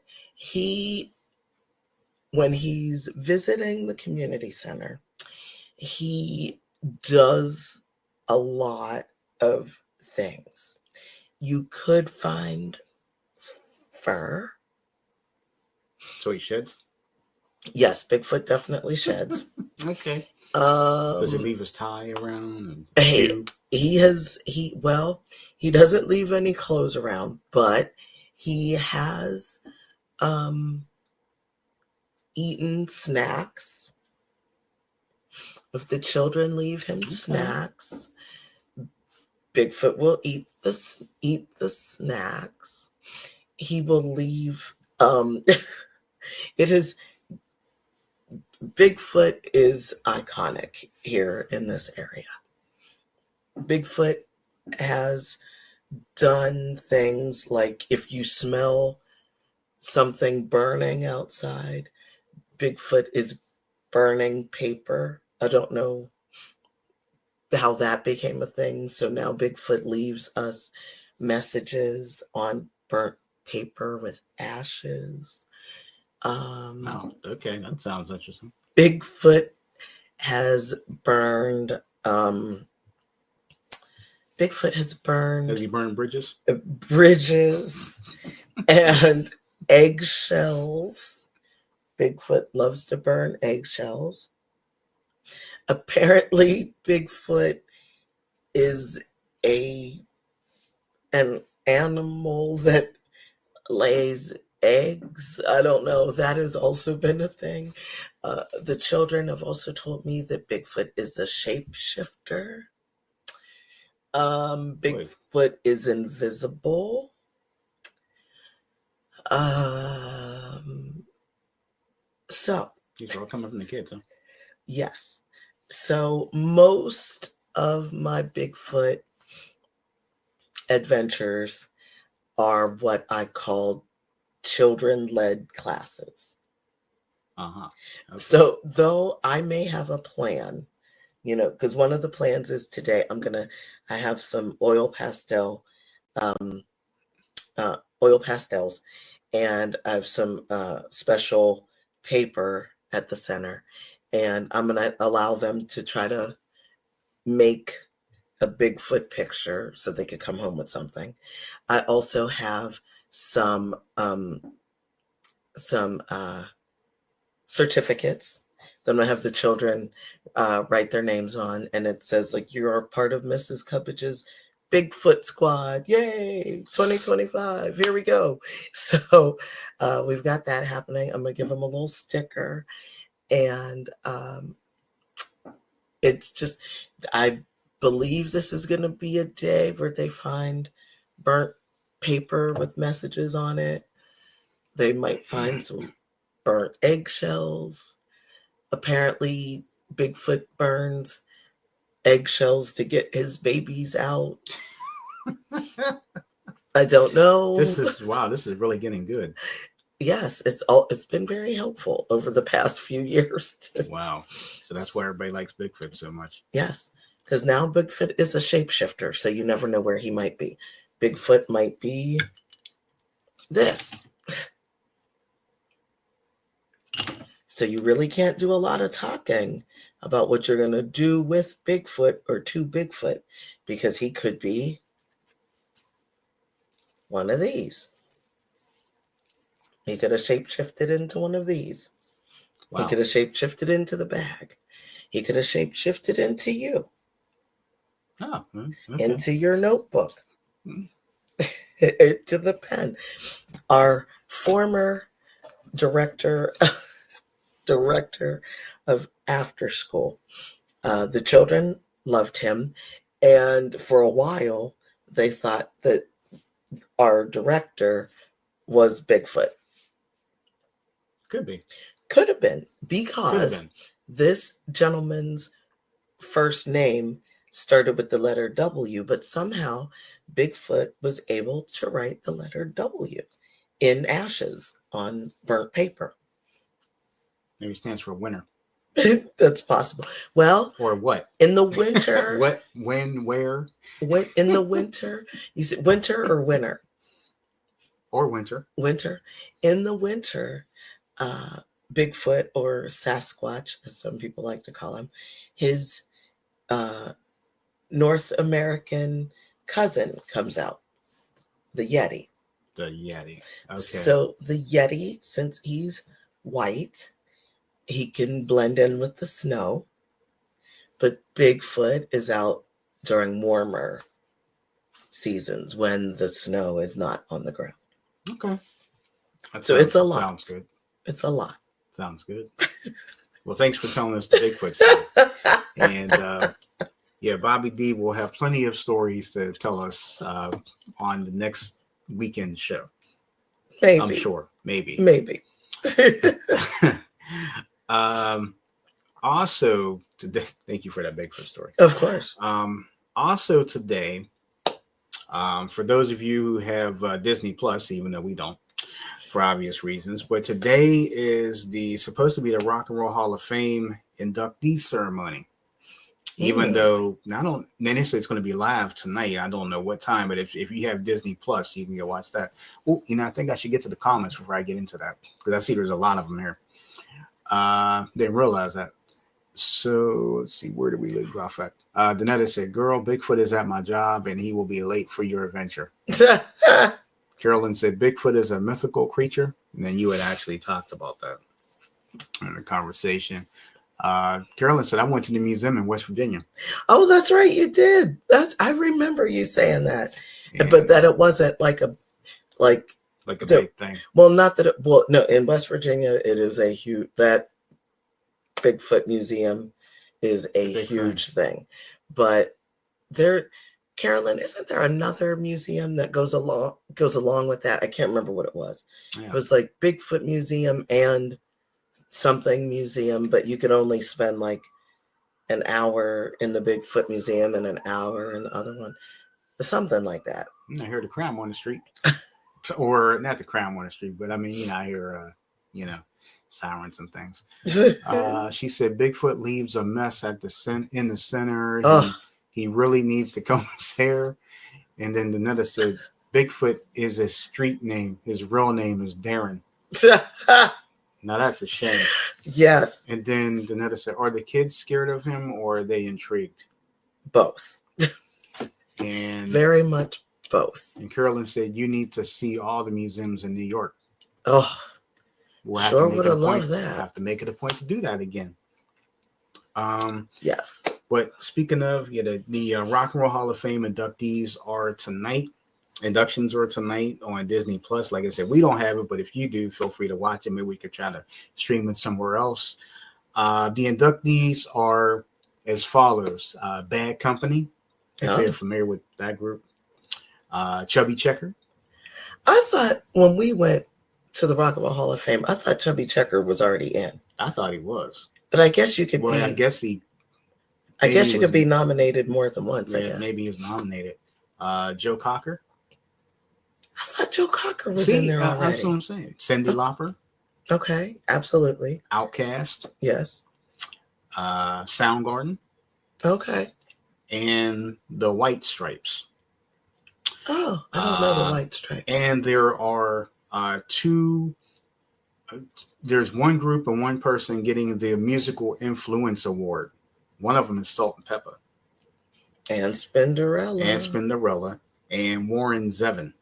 S2: when he's visiting the community center, he does a lot of things. You could find fur.
S1: So he sheds?
S2: Yes, Bigfoot definitely sheds.
S1: Okay. Does he leave his tie around?
S2: He doesn't leave any clothes around, but he has eaten snacks. If the children leave him snacks, Bigfoot will eat the snacks. He will leave it is Bigfoot is iconic here in this area. Bigfoot has done things like if you smell something burning outside, Bigfoot is burning paper. I don't know how that became a thing. So now Bigfoot leaves us messages on burnt paper with ashes.
S1: Oh, okay. That sounds interesting.
S2: Bigfoot has burned
S1: Has he burned bridges?
S2: Bridges and eggshells. Bigfoot loves to burn eggshells. Apparently, Bigfoot is an animal that lays eggs. I don't know. That has also been a thing. The children have also told me that Bigfoot is a shapeshifter. Bigfoot is invisible. So
S1: these are all coming from the kids, huh?
S2: Yes. So most of my Bigfoot adventures are what I call children-led classes.
S1: Uh-huh. Okay.
S2: So though I may have a plan, because one of the plans is today I have some oil pastels, and I have some special paper at the center, and I'm going to allow them to try to make a Bigfoot picture so they could come home with something. I also have some certificates that I'm going to have the children write their names on, and it says like, you're part of Mrs. Cuppage's Bigfoot squad. Yay, 2025. Here we go. So we've got that happening. I'm going to give them a little sticker. And it's just, I believe this is going to be a day where they find burnt paper with messages on it. They might find some burnt eggshells. Apparently, Bigfoot burns eggshells to get his babies out. I don't know.
S1: This is really getting good.
S2: Yes, it's been very helpful over the past few years.
S1: Wow. So that's why everybody likes Bigfoot so much.
S2: Yes, because now Bigfoot is a shapeshifter, so you never know where he might be. Bigfoot might be this. So you really can't do a lot of talking about what you're going to do with Bigfoot or to Bigfoot, because he could be one of these. He could have shapeshifted into one of these.
S1: Wow.
S2: He could have shapeshifted into the bag. He could have shapeshifted into you.
S1: Oh, okay.
S2: Into your notebook. Into the pen. Our former director of after school. The children loved him, and for a while they thought that our director was Bigfoot.
S1: Could be.
S2: Could have been, because this gentleman's first name started with the letter W, but somehow Bigfoot was able to write the letter W in ashes on burnt paper.
S1: Maybe it stands for winter.
S2: That's possible. Well,
S1: or what?
S2: In the winter.
S1: What? When? Where?
S2: When in the winter? You said winter or winter?
S1: Or winter.
S2: Winter. In the winter, Bigfoot, or Sasquatch, as some people like to call him, his North American cousin comes out, the Yeti.
S1: The Yeti. Okay.
S2: So the Yeti, since he's white, he can blend in with the snow, but Bigfoot is out during warmer seasons when the snow is not on the ground.
S1: Okay.
S2: It's a lot.
S1: Sounds good.
S2: It's a lot.
S1: Sounds good. Well, thanks for telling us the Bigfoot story. And yeah, Bobby D will have plenty of stories to tell us on the next weekend show.
S2: Maybe.
S1: I'm sure. Maybe. Also today, thank you for that Bigfoot story.
S2: Of course.
S1: Also today, for those of you who have Disney Plus, even though we don't, for obvious reasons, but today is supposed to be the Rock and Roll Hall of Fame inductee ceremony. Even though they say it's going to be live tonight. I don't know what time, but if you have Disney Plus, you can go watch that. Oh, I think I should get to the comments before I get into that, because I see there's a lot of them here. Didn't realize that. So let's see, where do we leave off at? Danetta said, "Girl, Bigfoot is at my job, and he will be late for your adventure." Carolyn said, "Bigfoot is a mythical creature," and then you had actually talked about that in the conversation. Carolyn said, "I went to the museum in West Virginia."
S2: Oh, that's right, you did. I remember you saying that, but that it wasn't like a
S1: big thing.
S2: Well, not that. No, in West Virginia, it is a huge. That Bigfoot museum is a huge thing. But Carolyn, isn't there another museum that goes along with that? I can't remember what it was. Yeah. It was like Bigfoot Museum and something museum, but you could only spend like an hour in the Bigfoot Museum and an hour in the other one, something like that.
S1: I hear the crime on the street, or not the crime on the street, but I mean, I hear sirens and things. She said Bigfoot leaves a mess in the center. He really needs to comb his hair. And then Danetta said Bigfoot is a street name. His real name is Darren. Now that's a shame.
S2: Yes.
S1: And then Danetta said, "Are the kids scared of him, or are they intrigued?"
S2: Both.
S1: And
S2: very much both.
S1: And Carolyn said, "You need to see all the museums in New York."
S2: Oh,
S1: we'll
S2: sure would have loved that.
S1: We'll have to make it a point to do that again.
S2: Yes.
S1: But speaking of, the Rock and Roll Hall of Fame inductees are tonight. Inductions are tonight on Disney Plus. Like I said, we don't have it, but if you do, feel free to watch it. Maybe we could try to stream it somewhere else. The inductees are as follows: Bad Company, if you're familiar with that group. Chubby Checker.
S2: I thought when we went to the Rock and Roll Hall of Fame, I thought Chubby Checker was already in.
S1: I thought he was.
S2: But I guess you could
S1: be. I guess you
S2: could be nominated more than once.
S1: Yeah, maybe he was nominated. Joe Cocker.
S2: thought Joe Cocker was in there already.
S1: That's what I'm saying. Cyndi Lauper.
S2: Okay, absolutely.
S1: Outkast.
S2: Yes.
S1: Soundgarden.
S2: Okay.
S1: And the White Stripes.
S2: Oh, I don't know the White Stripes.
S1: And there are two. There's one group and one person getting the Musical Influence Award. One of them is Salt and Pepper.
S2: And Spinderella.
S1: And Warren Zevon.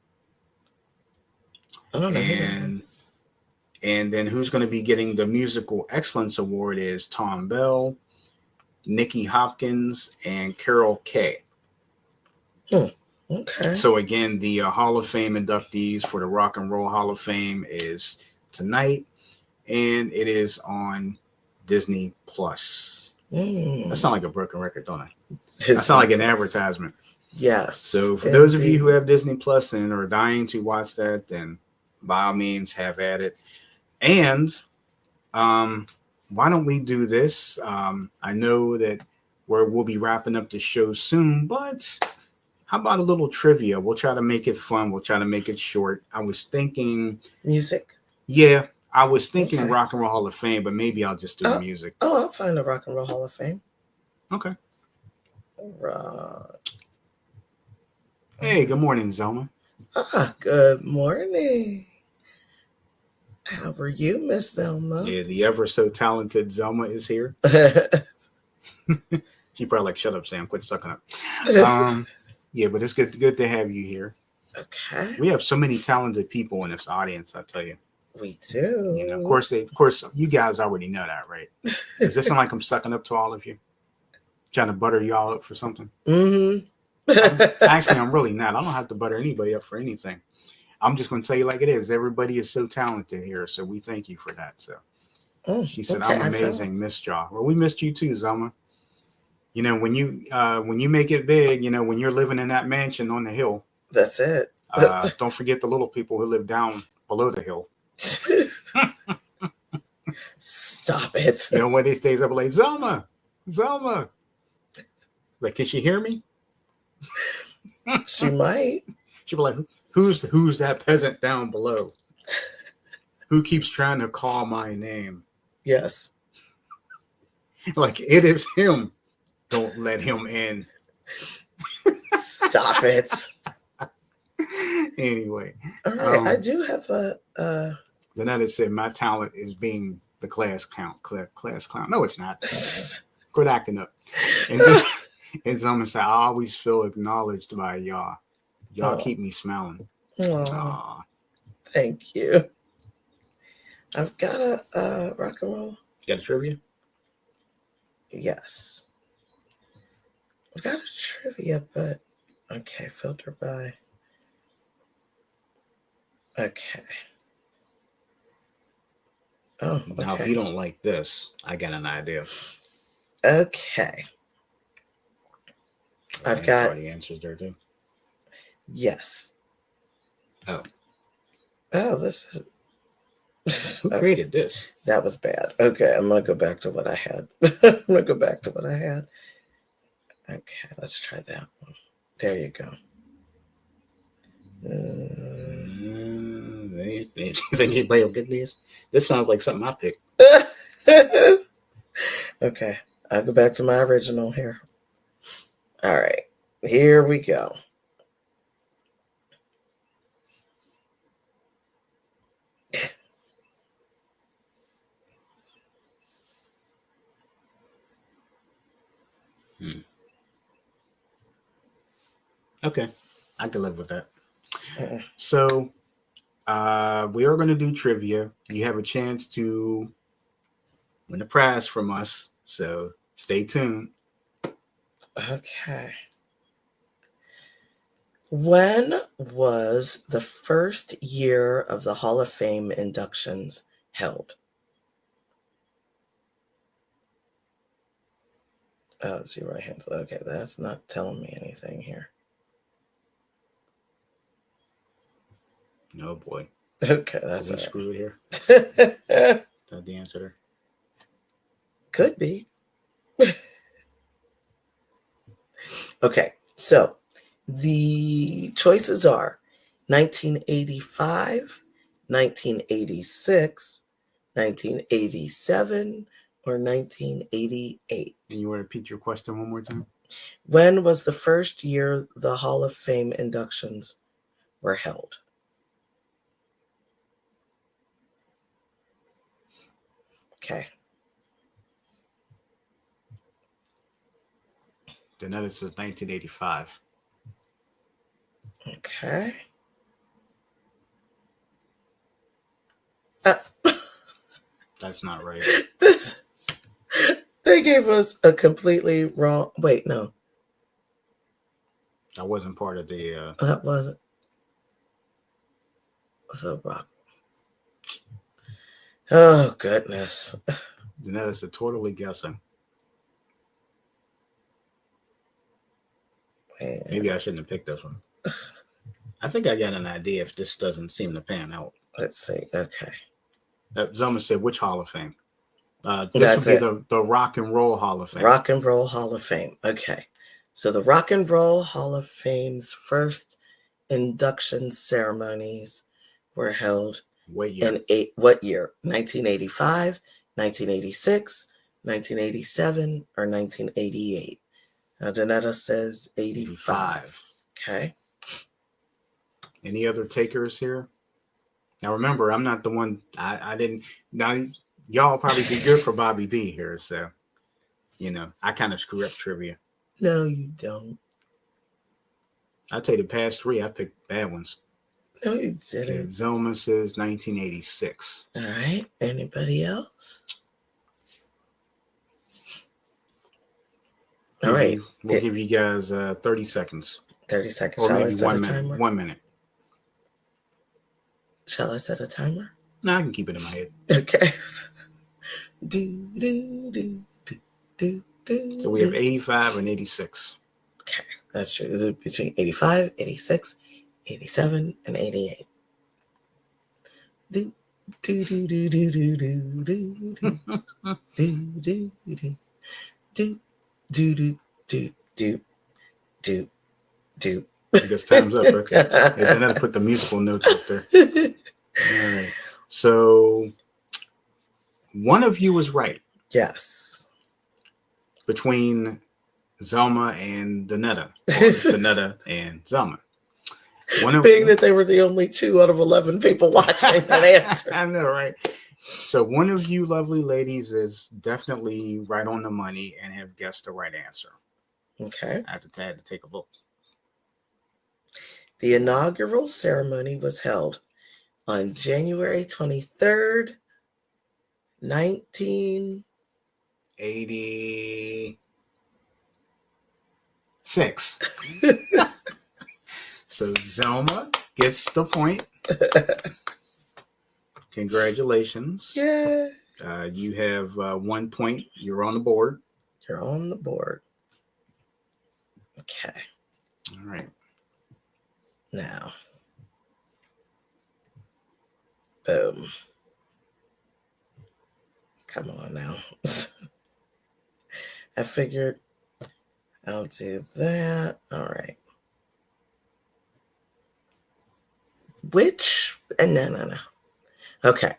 S2: I don't know who that is.
S1: And then who's going to be getting the Musical Excellence Award is Tom Bell, Nicky Hopkins, and Carol Kay.
S2: Okay.
S1: So again, the Hall of Fame inductees for the Rock and Roll Hall of Fame is tonight, and it is on Disney Plus. That sounds like a broken record, don't I? That sounds like an advertisement.
S2: Yes.
S1: So for those of you who have Disney Plus and are dying to watch that, then by all means have at it. And why don't we do this? I know that we'll be wrapping up the show soon, but how about a little trivia? We'll try to make it fun. We'll try to make it short. I was thinking
S2: music.
S1: Yeah, I was thinking Rock and Roll Hall of Fame, but maybe I'll just do music.
S2: Oh, I'll find the Rock and Roll Hall of Fame.
S1: Okay.
S2: Rock.
S1: Hey, good morning, Zelma.
S2: Good morning. How are you, Miss Zelma?
S1: Yeah, the ever so talented Zelma is here. She probably like, shut up, Sam. Quit sucking up. Yeah, but it's good to have you here.
S2: Okay.
S1: We have so many talented people in this audience, I tell you.
S2: We do.
S1: You know, of course, you guys already know that, right? Does this sound like I'm sucking up to all of you? Trying to butter y'all up for something?
S2: Mm-hmm.
S1: Actually, I'm really not. I don't have to butter anybody up for anything. I'm just going to tell you like it is. Everybody is so talented here, so we thank you for that. So she said, okay, I'm amazing, missed y'all. Well, we missed you too, Zelma. You know, when you make it big, you know, when you're living in that mansion on the hill.
S2: That's it.
S1: Don't forget the little people who live down below the hill.
S2: Stop it.
S1: You know, when these days I'll be like, Zelma. Like, can she hear me?
S2: She might.
S1: She'll be like, who's that peasant down below? Who keeps trying to call my name?
S2: Yes.
S1: Like, it is him. Don't let him in.
S2: Stop it.
S1: Anyway.
S2: All right. I do have
S1: Then I said my talent is being the class clown. No, it's not. Quit acting up. And someone said, I always feel acknowledged by y'all. Y'all keep me smiling.
S2: Aww. Thank you. I've got a rock and roll.
S1: You got a trivia?
S2: Yes. I've got a trivia, but okay, filter by. Okay. Oh, okay.
S1: Now, if you don't like this, I got an idea.
S2: Okay. I've got
S1: the answers there too.
S2: Yes.
S1: Oh,
S2: this is.
S1: Who created this?
S2: That was bad. Okay, I'm gonna go back to what I had. Okay, let's try that one. There you go.
S1: Think anybody will get this? This sounds like something I picked.
S2: Okay, I'll go back to my original here. All right, here we go.
S1: Okay, I can live with that. So we are going to do trivia. You have a chance to win a prize from us, so stay tuned.
S2: Okay. When was the first year of the Hall of Fame inductions held? Oh, it's your right hand. Okay, that's not telling me anything here.
S1: No, boy.
S2: Okay, that's
S1: all right. Screwed here.
S2: Is
S1: that the answer there?
S2: Could be. Okay, so the choices are 1985, 1986, 1987, or 1988?
S1: And you want to repeat your question one more time?
S2: When was the first year the Hall of Fame inductions were held? Okay.
S1: The notice is 1985.
S2: Okay.
S1: That's not right.
S2: They gave us a completely wrong. Wait, no.
S1: That wasn't part of the.
S2: That wasn't the rock. Oh, goodness.
S1: The notice is totally guessing.
S2: Man.
S1: Maybe I shouldn't have picked this one. I think I got an idea if this doesn't seem to pan out.
S2: Let's see. Okay.
S1: Zoma said, which Hall of Fame? This
S2: That's
S1: would be the Rock and Roll Hall of Fame.
S2: Rock and Roll Hall of Fame. Okay. So the Rock and Roll Hall of Fame's first induction ceremonies were held
S1: What year?
S2: in what year? 1985, 1986, 1987, or 1988? Now, Donetta says 85. Okay.
S1: Any other takers here? Now, remember, I'm not the one. I didn't. Now, y'all probably be good for Bobby D here. So, I kind of screw up trivia.
S2: No, you don't.
S1: I'll tell you the past three, I picked bad ones.
S2: No, you didn't.
S1: Okay, Zoma says 1986.
S2: All right. Anybody else? All right.
S1: We'll give you guys 30 seconds.
S2: 30 seconds.
S1: Or
S2: Shall
S1: maybe
S2: I set
S1: 1
S2: a
S1: minute.
S2: timer?
S1: 1 minute.
S2: Shall I set a timer?
S1: No, I can keep it in my head.
S2: Okay. do, do, do, do, do, do.
S1: So we have 85 and 86.
S2: Okay. That's true. Between 85, 86, 87, and 88. Do, do, do, do, do, do, do, do, do, do, do, do, do, do, do, do, do, do.
S1: I guess time's up. Okay. Then I put the musical notes up there. All right. So one of you was right.
S2: Yes.
S1: Between Zelma and Donetta. Donetta and Zelma.
S2: Being that they were the only 2 out of 11 people watching that answer.
S1: I know, right? So one of you lovely ladies is definitely right on the money and have guessed the right answer.
S2: Okay.
S1: I had to take a look.
S2: The inaugural ceremony was held on January 23rd,
S1: 1986. So Zelma gets the point. Congratulations.
S2: Yeah.
S1: You have 1 point. You're on the board.
S2: You're on the board. Okay.
S1: All right.
S2: Now. Boom. Come on now. I figured I'll do that. All right. No. Okay.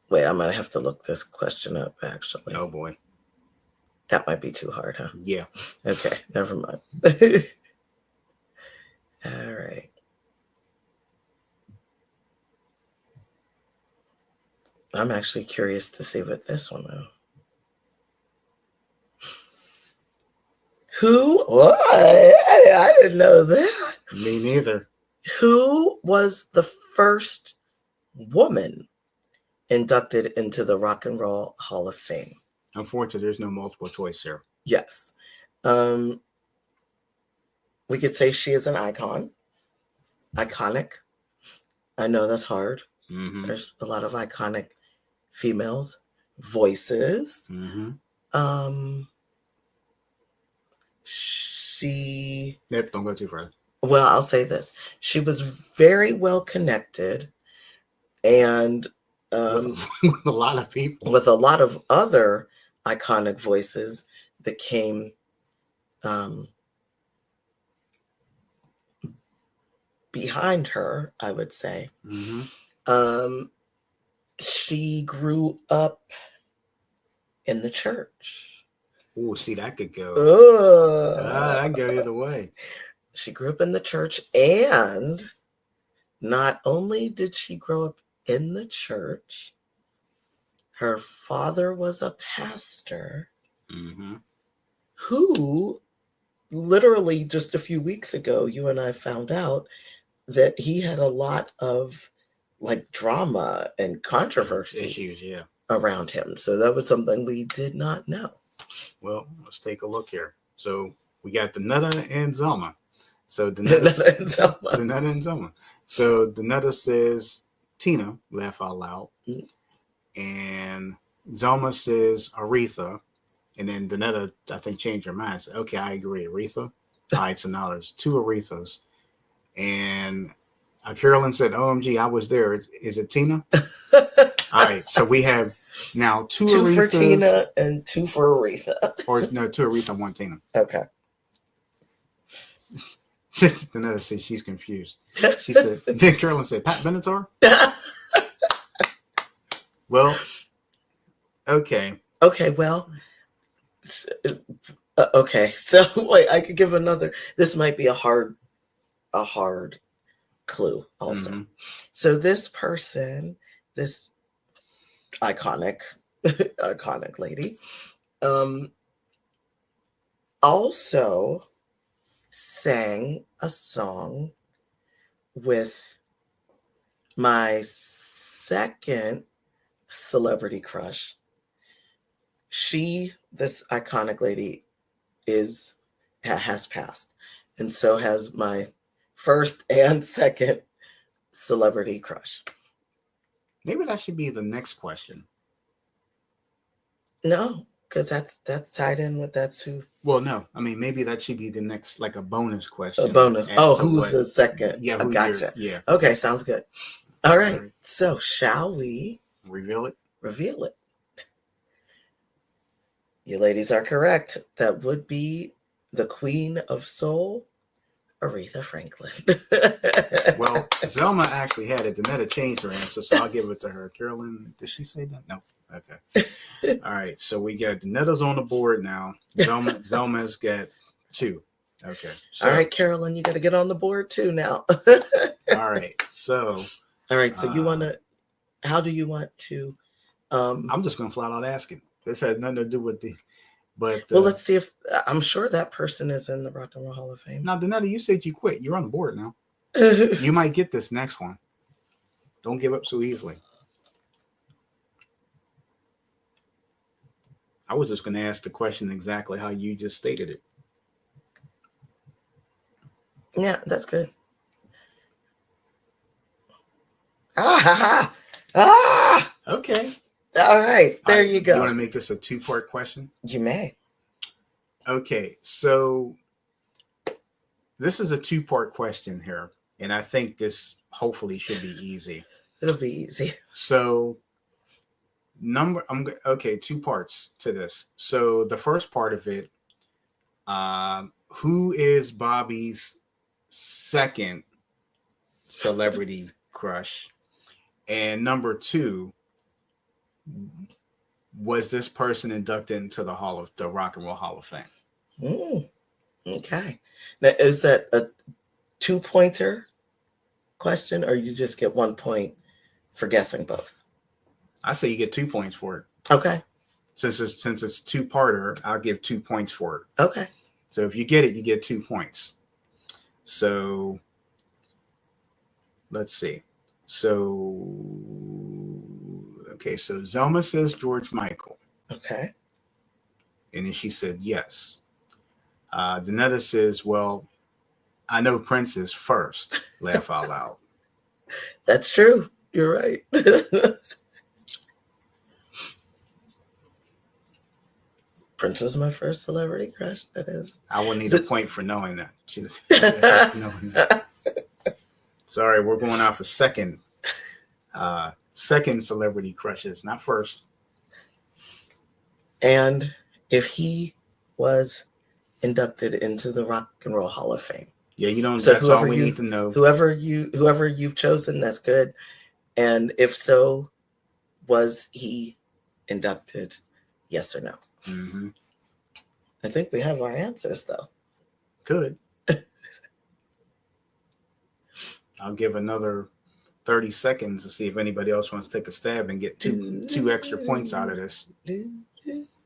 S2: Wait, I'm going to have to look this question up, actually.
S1: Oh, boy.
S2: That might be too hard, huh?
S1: Yeah.
S2: Okay, never mind. All right. I'm actually curious to see what this one is. I didn't know that.
S1: Me neither.
S2: Who was the first woman inducted into the Rock and Roll Hall of Fame?
S1: Unfortunately, there's no multiple choice here.
S2: Yes. We could say she is an icon. Iconic. I know that's hard.
S1: Mm-hmm.
S2: There's a lot of iconic females. Voices.
S1: Mm-hmm. Yep, don't go too far.
S2: Well, I'll say this. She was very well connected and
S1: with a lot of people.
S2: With a lot of other iconic voices that came behind her, I would say.
S1: Mm-hmm.
S2: She grew up in the church.
S1: Oh, see, that could go.
S2: Uh,
S1: That go either way.
S2: she grew up in the church, and not only did she grow up in the church, her father was a pastor
S1: Mm-hmm.
S2: who literally just a few weeks ago, you and I found out that he had a lot of like drama and controversy
S1: Issues, yeah.
S2: around him. So that was something we did not know.
S1: Well, let's take a look here. So we got Danetta and Zelma. So
S2: Danetta and Zelma.
S1: Danetta and Zelma. So Danetta says Tina, laugh out loud. And Zelma says Aretha. And then Danetta, I think, changed her mind. Said, okay, I agree. Aretha. All right, so now there's 2 Arethas. And Carolyn said, OMG, I was there. Is it Tina? All right, so we have now 2
S2: 2
S1: Arethas.
S2: for Tina and 2 for Aretha.
S1: Or no, 2 Aretha, 1 Tina.
S2: Okay.
S1: Danetta said she's confused. She said, then Carolyn said, Pat Benatar? Well, okay.
S2: Okay, well, okay. So wait, I could give another. This might be a hard clue also.
S1: Mm-hmm.
S2: So this person, this iconic lady, also sang a song with my second celebrity crush. This iconic lady, has passed, and so has my first and second celebrity crush.
S1: Maybe that should be the next question.
S2: No, because that's tied in with that too.
S1: Well, no. I mean, maybe that should be the next, like a bonus question.
S2: A bonus. Oh, who's the second?
S1: Yeah,
S2: gotcha.
S1: Yeah.
S2: Okay, sounds good. All right. So shall we
S1: reveal it?
S2: Reveal it. You ladies are correct. That would be the Queen of Soul, Aretha Franklin.
S1: Well, Zelma actually had it. Danetta changed her answer, so I'll give it to her. Carolyn, did she say that? No. Okay. All right. So we got Danetta's on the board now. Zelma's got 2. Okay. So,
S2: all right, Carolyn, you got to get on the board too now.
S1: All right. So.
S2: All right. So you want to? How do you want to?
S1: I'm just going to flat out ask it. This has nothing to do with the. But
S2: well, let's see if I'm sure that person is in the Rock and Roll Hall of Fame.
S1: Now, Danetta, you said you quit. You're on the board now. You might get this next one. Don't give up so easily. I was just going to ask the question exactly how you just stated it.
S2: Yeah, that's good. Ah!
S1: Okay.
S2: All right, there you go.
S1: You want to make this a 2-part question?
S2: You may.
S1: Okay, so this is a 2-part question here, and I think this hopefully should be easy.
S2: It'll be easy.
S1: So, 2 parts to this. So the first part of it, who is Bobby's second celebrity crush? And number 2, was this person inducted into the Rock and Roll Hall of Fame?
S2: Okay. Now, is that a 2-pointer question, or you just get 1 point for guessing both?
S1: I say you get 2 points for it.
S2: Okay.
S1: Since it's 2-parter, I'll give 2 points for it.
S2: Okay.
S1: So if you get it, you get 2 points. So let's see. So so Zelma says George Michael.
S2: Okay.
S1: And then she said yes. Danetta says, well, I know Prince is first. Laugh out loud.
S2: That's true. You're right. Prince was my first celebrity crush. That is.
S1: I would need a point for knowing that. Knowing that. Sorry, we're going out for second celebrity crushes, not first.
S2: And if he was inducted into the Rock and Roll Hall of Fame,
S1: Yeah, you don't.
S2: So
S1: That's all we need to know.
S2: whoever you've chosen, that's good. And if so, was he inducted? Yes or no?
S1: Mm-hmm.
S2: I think we have our answers, though.
S1: Good. I'll give another 30 seconds to see if anybody else wants to take a stab and get two extra points out of this.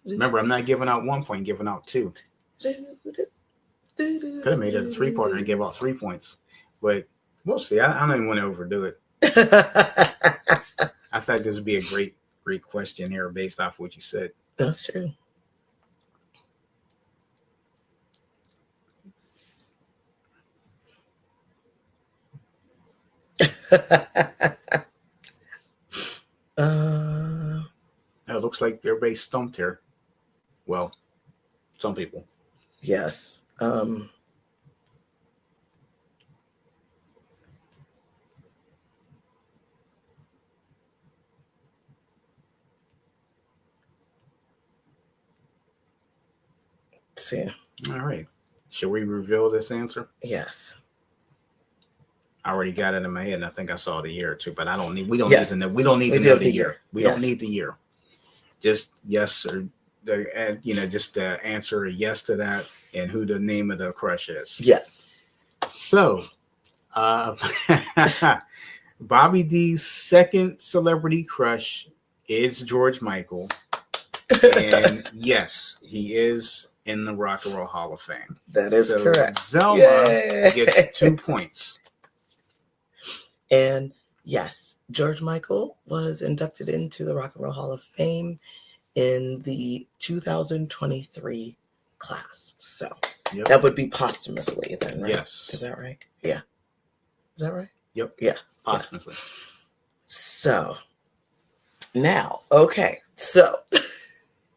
S1: Remember, I'm not giving out 1 point, I'm giving out 2. Could have made it a 3-parter and gave out 3 points, but we'll see. I don't even want to overdo it. I thought this would be a great question here based off what you said.
S2: That's true.
S1: It looks like everybody's stumped here. Well, some people.
S2: Yes. See.
S1: All right. Should we reveal this answer?
S2: Yes.
S1: I already got it in my head, and I think I saw the year too. But we don't need to know. We don't need to know the year. We don't need the year. Just yes or just answer a yes to that, and who the name of the crush is.
S2: Yes.
S1: So, Bobby D's second celebrity crush is George Michael, and yes, he is in the Rock and Roll Hall of Fame.
S2: That is correct.
S1: Zelma gets 2 points.
S2: And yes, George Michael was inducted into the Rock and Roll Hall of Fame in the 2023 class. So that would be posthumously then, right?
S1: Yes.
S2: Is that right? Yeah. Is that right?
S1: Yep.
S2: Yeah.
S1: Posthumously.
S2: So now, okay. So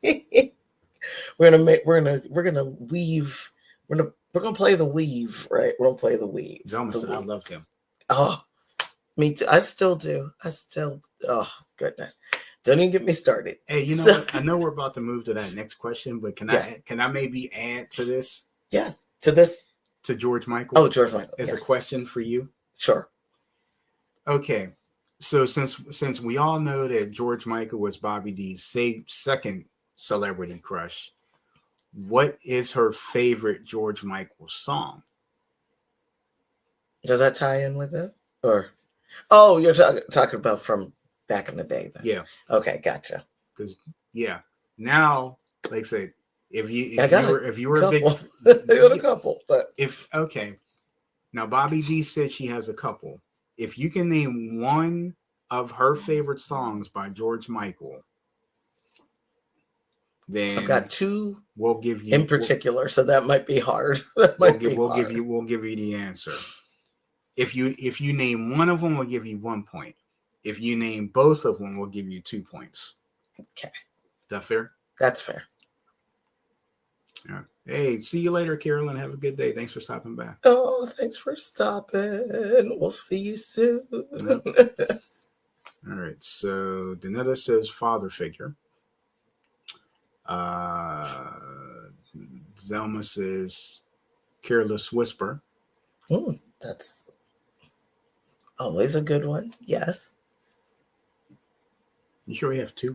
S2: we're gonna weave. We're gonna play the weave, right? We're gonna play the weave.
S1: Zelma said I love him.
S2: Oh, me too. I still do. Oh, goodness. Don't even get me started.
S1: Hey, you know what? I know we're about to move to that next question, but can I maybe add to this?
S2: Yes. To this?
S1: To George Michael?
S2: Oh, George Michael.
S1: As a question for you?
S2: Sure.
S1: Okay. So since we all know that George Michael was Bobby D's second celebrity crush, what is her favorite George Michael song?
S2: Does that tie in with it? Or you're talking about from back in the day then.
S1: Yeah.
S2: Okay, gotcha.
S1: Because now, like I said, if you were a big
S2: a couple, but
S1: now Bobby D said she has a couple. If you can name one of her favorite songs by George Michael, then
S2: I've got 2.
S1: We'll give you
S2: in particular, so that might be hard.
S1: We'll give you the answer. If you name one of them, we'll give you 1 point. If you name both of them, we'll give you 2 points.
S2: Okay.
S1: Is that fair?
S2: That's fair.
S1: Yeah. Hey, see you later, Carolyn. Have a good day. Thanks for stopping by.
S2: Oh, thanks for stopping. We'll see you soon.
S1: Yep. All right. So Danetta says father figure. Zelma says Careless Whisper.
S2: That's always a good one. Yes.
S1: You sure we have 2?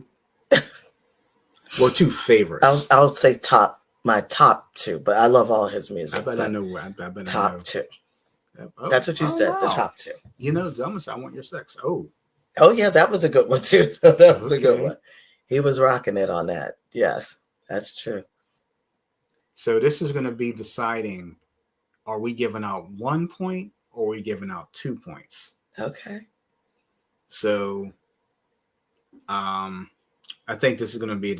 S1: Well, 2 favorites.
S2: I'll say my top 2, but I love all his music.
S1: I bet I know.
S2: Top 2.
S1: Oh,
S2: that's what you said.
S1: Wow.
S2: The top 2.
S1: You know, Zelma said, I want your sex. Oh
S2: yeah, that was a good one too. That was a good one. He was rocking it on that. Yes, that's true.
S1: So this is going to be deciding: are we giving out 1 point or are we giving out 2 points?
S2: Okay.
S1: So, I think this is going to be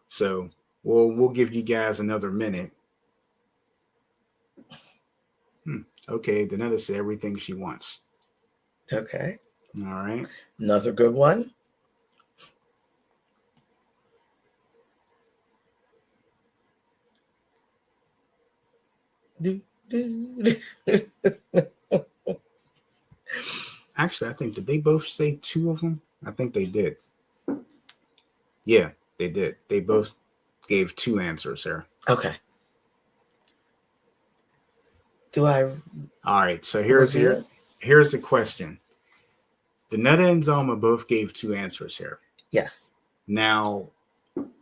S1: So we'll give you guys another minute. Okay, Danetta said everything she wants.
S2: Okay.
S1: All right.
S2: Another good one.
S1: Actually, I think, did they both say 2 of them? I think they did. Yeah, they did. They both gave 2 answers here.
S2: Okay. Do I
S1: All right. So
S2: reveal it?
S1: here's the question. Danetta and Zoma both gave two answers here.
S2: Yes.
S1: Now,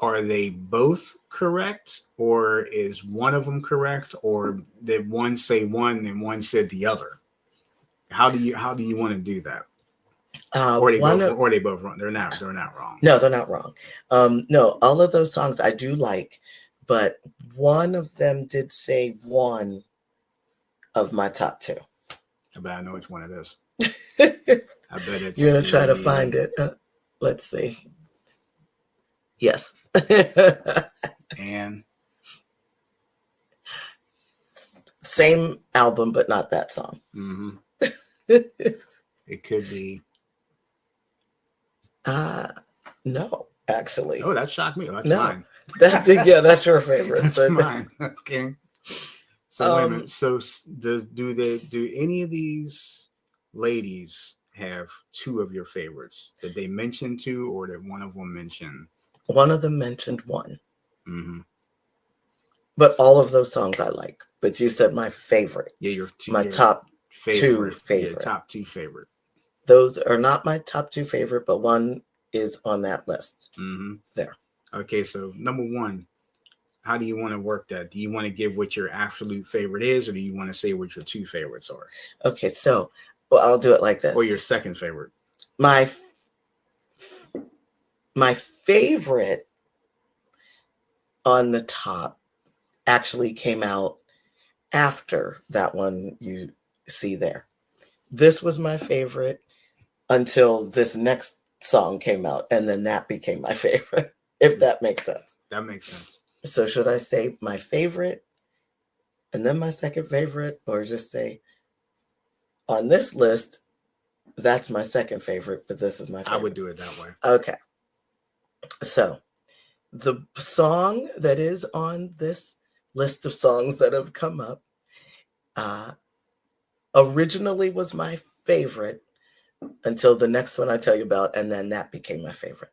S1: are they both correct, or is one of them correct, or did one say one and one said the other? How do you want to do that? Or they both wrong? They're not wrong.
S2: No, they're not wrong. No, all of those songs I do like, but one of them did say one of my top two.
S1: I bet I know which one it is. I bet it's.
S2: You're gonna try to find it. Let's see. Yes.
S1: And
S2: same album, but not that song.
S1: Mm-hmm. It could be.
S2: No, actually.
S1: Oh, that shocked me. That's
S2: no.
S1: mine.
S2: That's your favorite.
S1: That's
S2: but...
S1: mine. Okay. So wait a minute. So do any of these ladies have two of your favorites? Did they mention two, or did one of them mention?
S2: One of them mentioned one.
S1: Mm-hmm.
S2: But all of those songs I like. But you said my favorite.
S1: Yeah, your
S2: top
S1: favorite,
S2: two favorite.
S1: Your top two favorite.
S2: Those are not my top two favorite, but one is on that list.
S1: Mm-hmm.
S2: There.
S1: Okay, so number one, how do you want to work that? Do you want to give what your absolute favorite is, or do you want to say what your two favorites are?
S2: Okay, so I'll do it like this.
S1: Or your second favorite.
S2: My favorite on the top actually came out after that one you see there. This was my favorite until this next song came out, and then that became my favorite, if that makes sense.
S1: That makes sense.
S2: So should I say my favorite and then my second favorite, or just say on this list, that's my second favorite, but this is my favorite?
S1: I would do it that way.
S2: Okay. So the song that is on this list of songs that have come up originally was my favorite until the next one I tell you about, and then that became my favorite.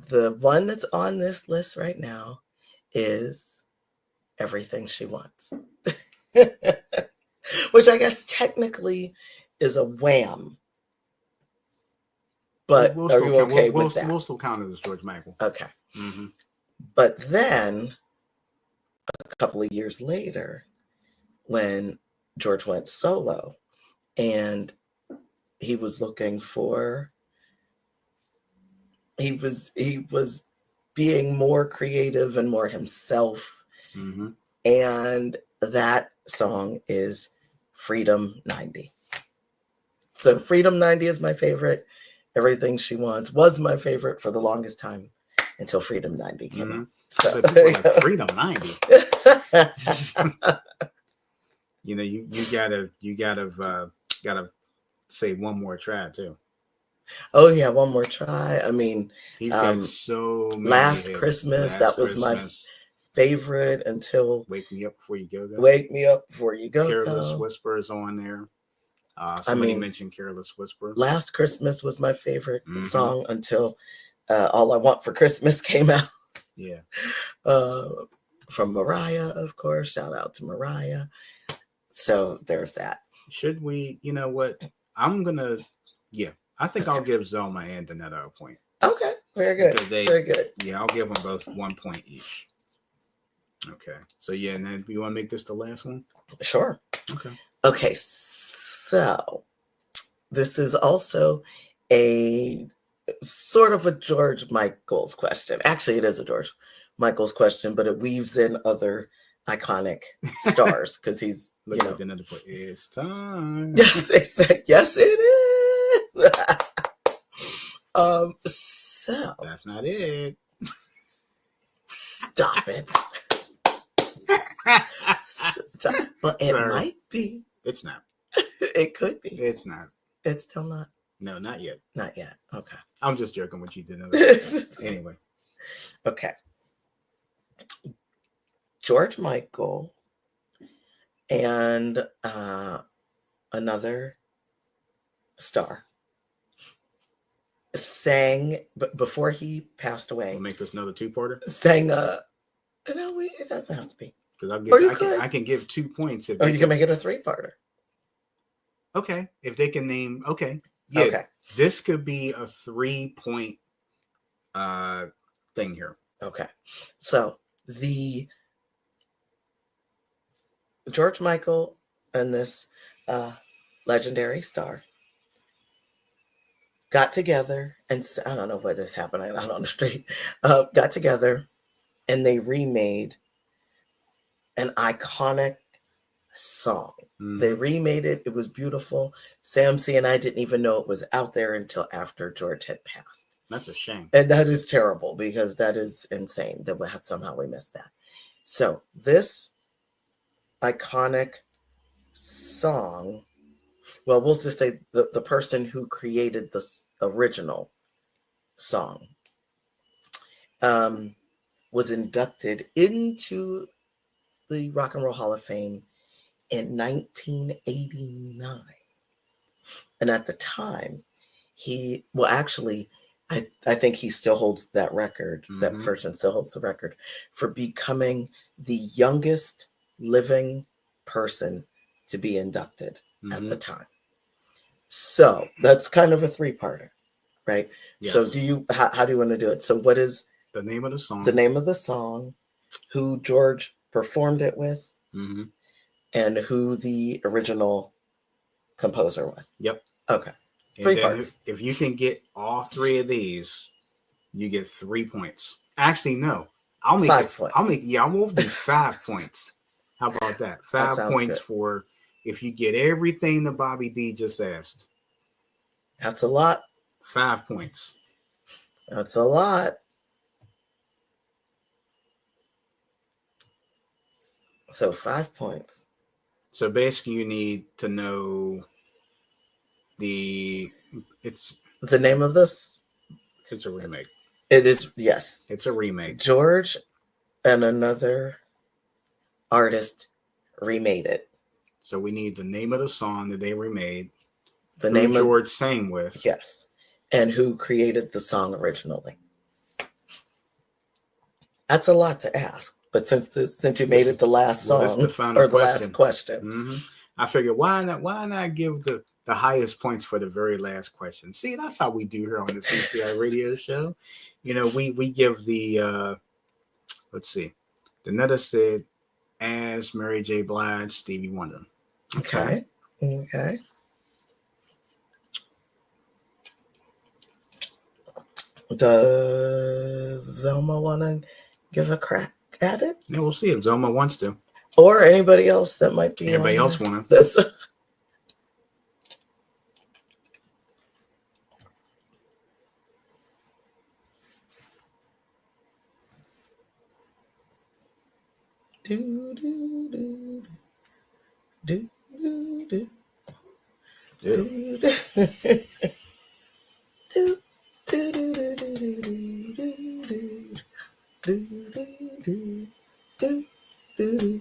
S2: The one that's on this list right now is Everything She Wants, which I guess technically is a Wham. But are you okay with that?
S1: We'll still count it as George Michael.
S2: Okay.
S1: Mm-hmm.
S2: But then a couple of years later, when George went solo and he was looking for, he was being more creative and more himself.
S1: Mm-hmm.
S2: And that song is Freedom 90. So Freedom 90 is my favorite. Everything She Wants was my favorite for the longest time until Freedom 90 came out. So
S1: like Freedom 90. you gotta say One More Try too.
S2: Oh yeah, One More Try. I mean,
S1: he's got so many
S2: Last
S1: hits.
S2: Christmas, that was my favorite until
S1: Wake Me Up Before You Go.
S2: Wake Me Up Before You Go.
S1: Careless Whisper is on there. Somebody mentioned Careless Whisper.
S2: Last Christmas was my favorite song until All I Want for Christmas came out.
S1: Yeah.
S2: From Mariah, of course. Shout out to Mariah. So there's that.
S1: Should we, you know what? I think I'll give Zelma and Danetta a point.
S2: Okay, very good. Very good.
S1: Yeah, I'll give them both 1 point each. Okay. So yeah, and then you want to make this the last one?
S2: Sure. Okay. So this is also a sort of a George Michael's question. Actually, it is a George Michael's question, but it weaves in other iconic stars because he's,
S1: Danetta put It's Time.
S2: Yes, it is. So
S1: that's not it.
S2: Stop it. But it might be.
S1: It's not.
S2: It could be.
S1: It's not.
S2: It's still not.
S1: No, not yet.
S2: Not yet. Okay.
S1: I'm just joking what you did. Anyway.
S2: Okay. George Michael and another star sang, but before he passed away.
S1: We'll make this another two-parter.
S2: Sang it doesn't have to be.
S1: Because I can give 2 points if
S2: or you can make it a 3-parter.
S1: Okay, if they can name. Okay, yeah,
S2: Okay.
S1: This could be a 3-point thing here.
S2: Okay, so the George Michael and this legendary star got together, and I don't know what is happening out on the street. Got together, and they remade an iconic song.
S1: Mm-hmm.
S2: They remade it. It was beautiful. Sam C and I didn't even know it was out there until after George had passed.
S1: That's a shame.
S2: And that is terrible because that is insane that somehow we missed that. So this iconic song, well, we'll just say the person who created the original song was inducted into the Rock and Roll Hall of Fame in 1989. And at the time, I think he still holds that record. Mm-hmm. That person still holds the record for becoming the youngest living person to be inducted at the time. So that's kind of a 3-parter, right? Yes. So how do you want to do it? So what is
S1: the name of the song?
S2: The name of the song, who George performed it with, and who the original composer was.
S1: Yep.
S2: Okay.
S1: And 3 parts. If you can get all 3 of these, you get 3 points. Actually, no. I'll make
S2: 5 points.
S1: I won't do 5 points. How about that? 5 points good. For if you get everything that Bobby D just asked.
S2: That's a lot.
S1: 5 points.
S2: That's a lot. So 5 points.
S1: So basically you need to know it's
S2: the name of this.
S1: It's a remake.
S2: It is, yes.
S1: It's a remake.
S2: George and another artist remade it.
S1: So we need the name of the song that they remade.
S2: The name
S1: George sang with.
S2: Yes. And who created the song originally. That's a lot to ask. But since you made it the last song the last question.
S1: I figured why not give the highest points for the very last question. See, that's how we do here on the CCI radio show. You know, we give the let's see. The Netta said as Mary J. Blige, Stevie Wonder.
S2: Okay. Does Zelma want to give a crack at it?
S1: Yeah, we'll see if Zelma wants to.
S2: Or anybody else that might be.
S1: Anybody else want to?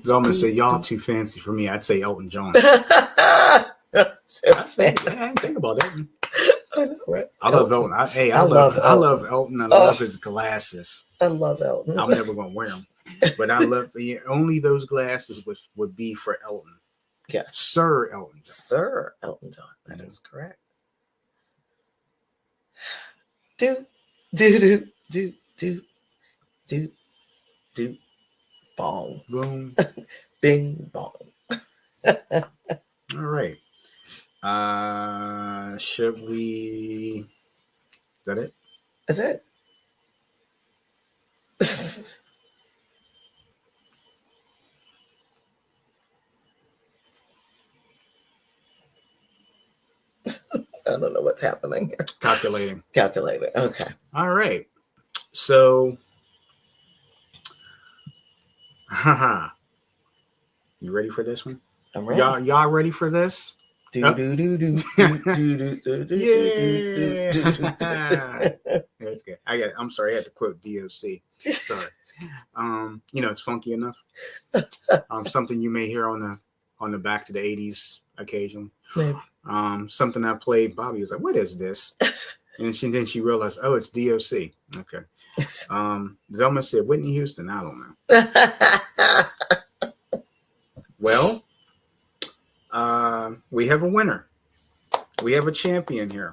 S1: Zelma said, y'all too fancy for me. I'd say Elton John. I didn't think about that.
S2: I know, right?
S1: I love Elton. I love Elton. I love his glasses.
S2: I love Elton.
S1: I'm never going to wear them. But I love only those glasses would be for Elton.
S2: Yes.
S1: Sir Elton John.
S2: Sir Elton John. That is correct. Do bong.
S1: Boom.
S2: Bing bong.
S1: All right. Should we? Is that it?
S2: That's it. I don't know what's happening here.
S1: Calculating.
S2: Okay.
S1: All right. So, you ready for this one?
S2: I'm ready.
S1: Y'all ready for this?
S2: Yeah.
S1: That's good. I'm sorry. I had to quote DOC. Sorry. It's funky enough. Something you may hear on the back to the 80s occasionally.
S2: Maybe.
S1: Something I played. Bobby was like, "What is this?" And then she realized, "Oh, it's DOC." Okay. Zelma said Whitney Houston. I don't know. Well, we have a winner. We have a champion here.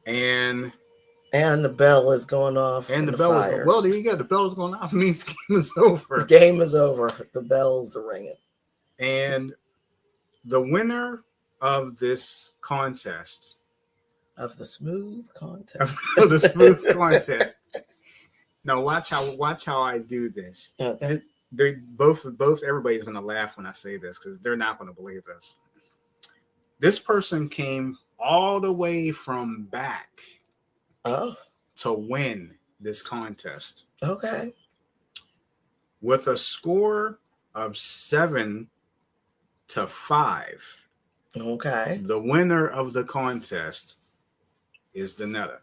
S1: And
S2: the bell is going off.
S1: And the
S2: the
S1: bell
S2: fire.
S1: is, well, there you go. The bell is going off. It means the game is over.
S2: The game is over. The bells are ringing.
S1: And the winner of this contest,
S2: of the smooth contest,
S1: the smooth contest. Now watch how I do this.
S2: Okay.
S1: They both everybody's gonna laugh when I say this because they're not gonna believe this. This person came all the way from back to win this contest.
S2: Okay.
S1: With a score of 7-5.
S2: Okay.
S1: The winner of the contest is Danetta.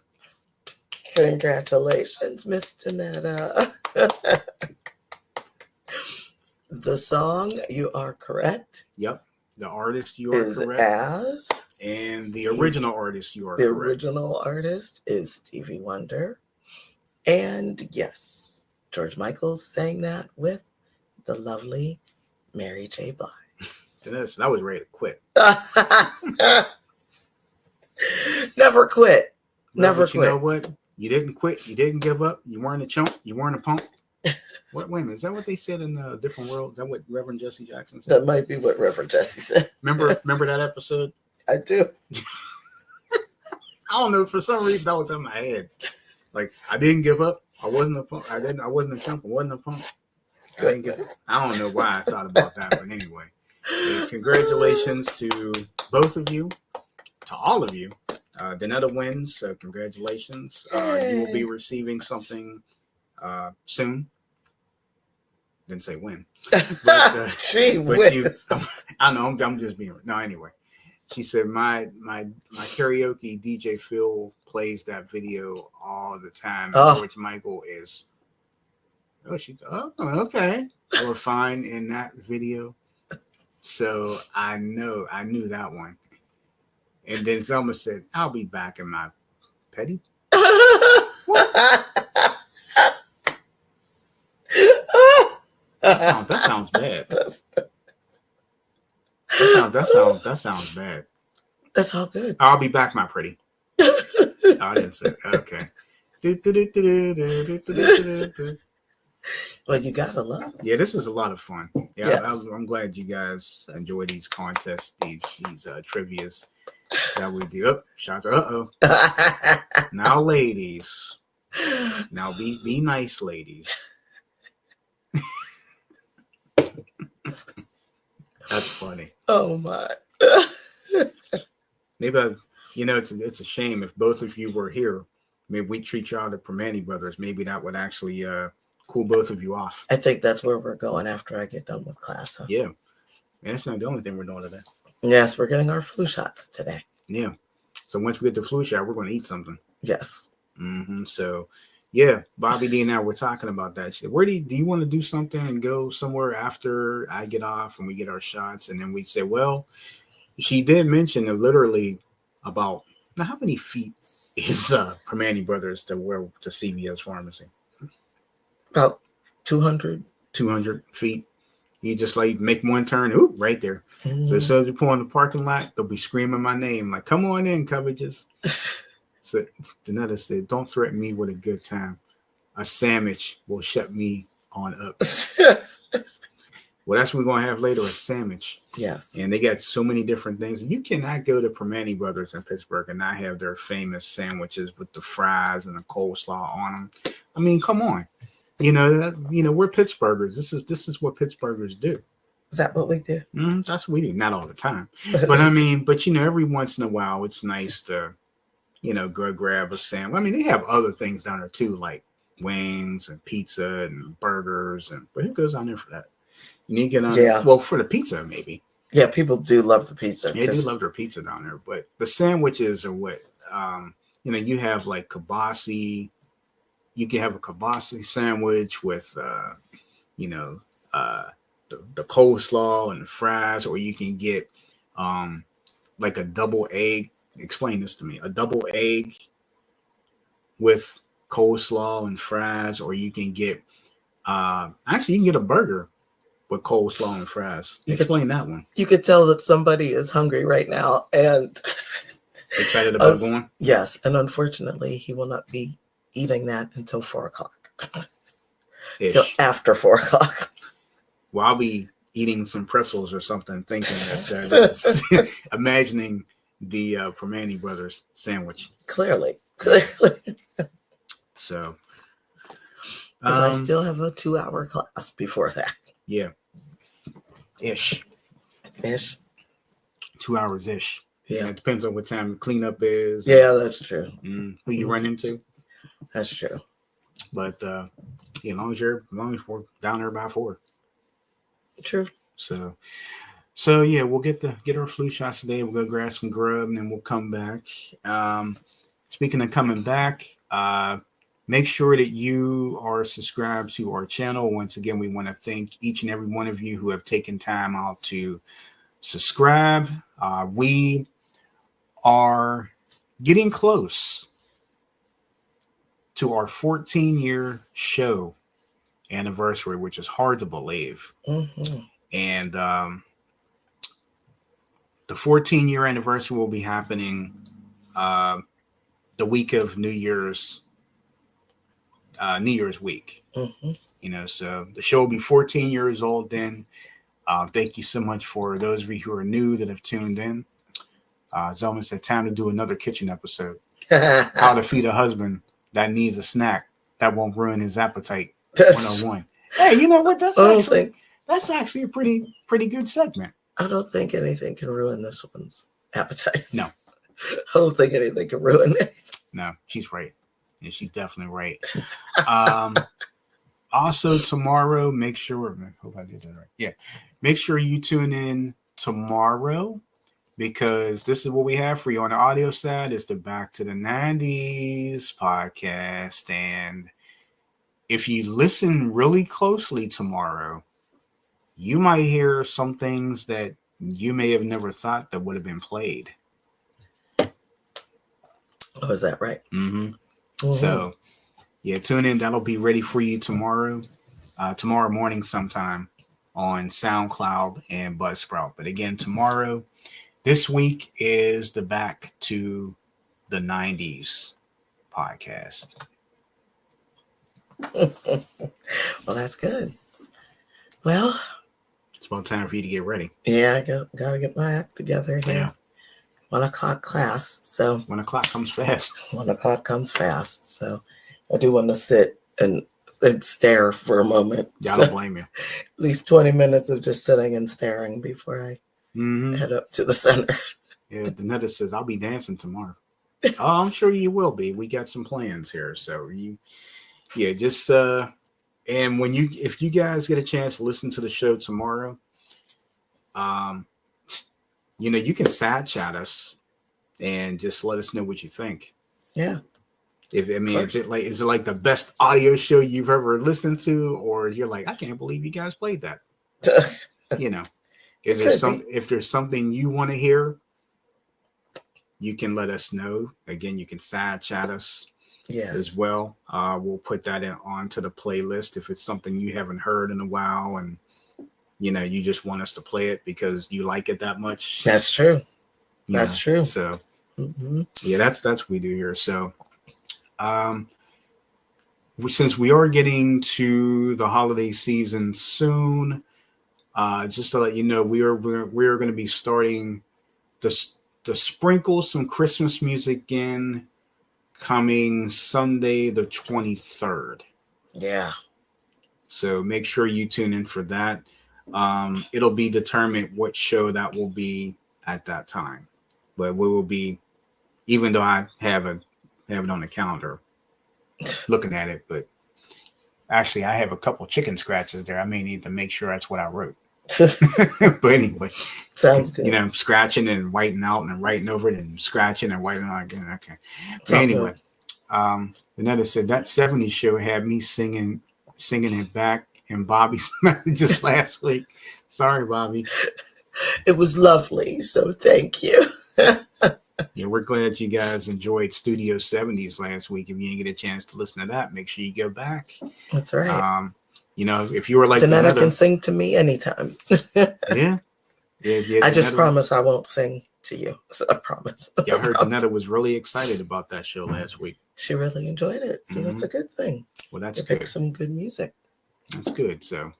S2: Congratulations, Miss Danetta. The song, you are correct.
S1: Yep. The artist, you are correct.
S2: As
S1: and the original artist, you are
S2: the
S1: correct. The
S2: original artist is Stevie Wonder. And yes, George Michael sang that with the lovely Mary J. Blige.
S1: I was ready to quit.
S2: Never quit.
S1: No,
S2: Never
S1: quit.
S2: You
S1: know what? You didn't quit. You didn't give up. You weren't a chump. You weren't a punk. Wait a minute. Is that what they said in a different world? Is that what Reverend Jesse Jackson said?
S2: That might be what Reverend Jesse said.
S1: Remember that episode?
S2: I do.
S1: I don't know. For some reason, that was in my head. Like, I didn't give up. I wasn't a punk. I wasn't a chump. I wasn't a punk. I don't know why I thought about that, but anyway. Congratulations to both of you, to all of you. Danetta wins, so congratulations. You will be receiving something soon. Didn't say when. But, I know, I'm just being, no, anyway. She said, my karaoke DJ Phil plays that video all the time. And George Michael is, okay. I was fine in that video. So I knew that one. And then Zelma said, I'll be back in my petty. That sounds bad. That sounds bad.
S2: That's all good.
S1: I'll be back, my pretty. I didn't say okay.
S2: Well, you gotta love.
S1: Yeah, this is a lot of fun. Yeah, yes. I'm glad you guys enjoy these contests, these trivias that we do. Oh, shout out! Now, ladies, now be nice, ladies. That's funny.
S2: Oh my!
S1: Maybe it's a shame if both of you were here. Maybe we treat y'all the Permani brothers. Maybe that would actually cool both of you off.
S2: I think that's where we're going after I get done with class. Huh?
S1: Yeah, and that's not the only thing we're doing today.
S2: Yes, we're getting our flu shots today.
S1: Yeah. So once we get the flu shot, we're going to eat something.
S2: Yes.
S1: Mm-hmm. So, yeah, Bobby D and I were talking about that. She said, do you want to do something and go somewhere after I get off and we get our shots? And then we said, well, she did mention literally about, now how many feet is Permani Brothers to CVS Pharmacy?
S2: About 200.
S1: 200 feet. You just like make one turn, ooh, right there. Mm-hmm. So as soon as you pull in the parking lot, they'll be screaming my name, like, come on in, coverages. So Danetta said, don't threaten me with a good time. A sandwich will shut me on up. Well, that's what we're going to have later, a sandwich.
S2: Yes.
S1: And they got so many different things. You cannot go to Permani Brothers in Pittsburgh and not have their famous sandwiches with the fries and the coleslaw on them. I mean, come on. We're Pittsburghers. This is what Pittsburghers do.
S2: Is that what we do?
S1: That's what we do. Not all the time. But I mean, every once in a while, it's nice to, go grab a sandwich. I mean, they have other things down there too, like wings and pizza and burgers. But who goes down there for that? You need to get on. Yeah. Well, for the pizza, maybe.
S2: Yeah, people do love the pizza.
S1: Yeah, they do love their pizza down there. But the sandwiches are what, you have like kibasi. You can have a kibasi sandwich with, the coleslaw and the fries, or you can get like a double egg. Explain this to me. A double egg with coleslaw and fries, or you can get, actually you can get a burger with coleslaw and fries.
S2: You
S1: Explain that one.
S2: You could tell that somebody is hungry right now and
S1: excited about going.
S2: Yes, and unfortunately, he will not be eating that until 4:00. Till after 4:00.
S1: Well, I'll be eating some pretzels or something, thinking that imagining the Permane Brothers sandwich.
S2: Clearly.
S1: So,
S2: because I still have a 2-hour class before that.
S1: Yeah. Ish. 2 hours ish. Yeah. It depends on what time cleanup is.
S2: Yeah, that's true.
S1: Who you run into.
S2: That's true.
S1: But as long as we're down there by 4.
S2: True.
S1: So yeah, we'll get our flu shots today. We'll go grab some grub and then we'll come back. Speaking of coming back, make sure that you are subscribed to our channel. Once again, we want to thank each and every one of you who have taken time out to subscribe. We are getting close to our 14-year show anniversary, which is hard to believe.
S2: Mm-hmm.
S1: And the 14-year anniversary will be happening the week of New Year's week.
S2: Mm-hmm.
S1: So the show will be 14 years old then. Thank you so much for those of you who are new that have tuned in. It's almost that time to do another kitchen episode. How to feed a husband that needs a snack that won't ruin his appetite. 101. Hey, you know what? That's actually a pretty good segment.
S2: I don't think anything can ruin this one's appetite.
S1: No.
S2: I don't think anything can ruin it.
S1: No, she's right. Yeah, she's definitely right. Also tomorrow, make sure, I hope I did that right. Yeah. Make sure you tune in tomorrow because this is what we have for you on the audio side. It's the Back to the 90s podcast. And if you listen really closely tomorrow, you might hear some things that you may have never thought that would have been played.
S2: Oh, is that right?
S1: Mm-hmm. Mm-hmm. So, yeah, tune in. That'll be ready for you tomorrow morning sometime on SoundCloud and Buzzsprout. But again, this week is the Back to the 90s podcast.
S2: Well, that's good. Well,
S1: it's about time for you to get ready.
S2: Yeah, I gotta get my act together here. Yeah. 1 o'clock class. So
S1: 1 o'clock comes fast.
S2: 1 o'clock comes fast. So I do want to sit and stare for a moment.
S1: Yeah, I don't blame you.
S2: At least 20 minutes of just sitting and staring before I head up to the center.
S1: Yeah, Danetta says, I'll be dancing tomorrow. Oh, I'm sure you will be. We got some plans here. So just and if you guys get a chance to listen to the show tomorrow, you can side chat us and just let us know what you think.
S2: Yeah.
S1: Is it like the best audio show you've ever listened to, or you're like, I can't believe you guys played that? If there's something you want to hear, you can let us know. Again, you can side chat us as well. We'll put that onto the playlist if it's something you haven't heard in a while and you just want us to play it because you like it that much.
S2: That's true. That's true.
S1: So that's what we do here. So since we are getting to the holiday season soon, just to let you know, we are going to be starting to sprinkle some Christmas music in coming Sunday the 23rd.
S2: Yeah.
S1: So make sure you tune in for that. It'll be determined what show that will be at that time, but we will be, even though I have it on the calendar looking at it, but actually I have a couple chicken scratches there. I may need to make sure that's what I wrote. But anyway,
S2: sounds good.
S1: Scratching and whiting out and writing over it and scratching and whiting out again. Okay. But anyway, Vanetta said that 70s show had me singing it back in Bobby's just last week. Sorry, Bobby.
S2: It was lovely, so thank you.
S1: Yeah, we're glad you guys enjoyed Studio 70s last week. If you didn't get a chance to listen to that, make sure you go back.
S2: That's right.
S1: You know, if you were like
S2: Danetta can sing to me anytime.
S1: Yeah.
S2: I just promise I won't sing to you. So I promise.
S1: Yeah, I heard Danetta was really excited about that show last week.
S2: She really enjoyed it. So that's a good thing.
S1: Well, that's
S2: you
S1: good.
S2: Pick some good music.
S1: That's good. So,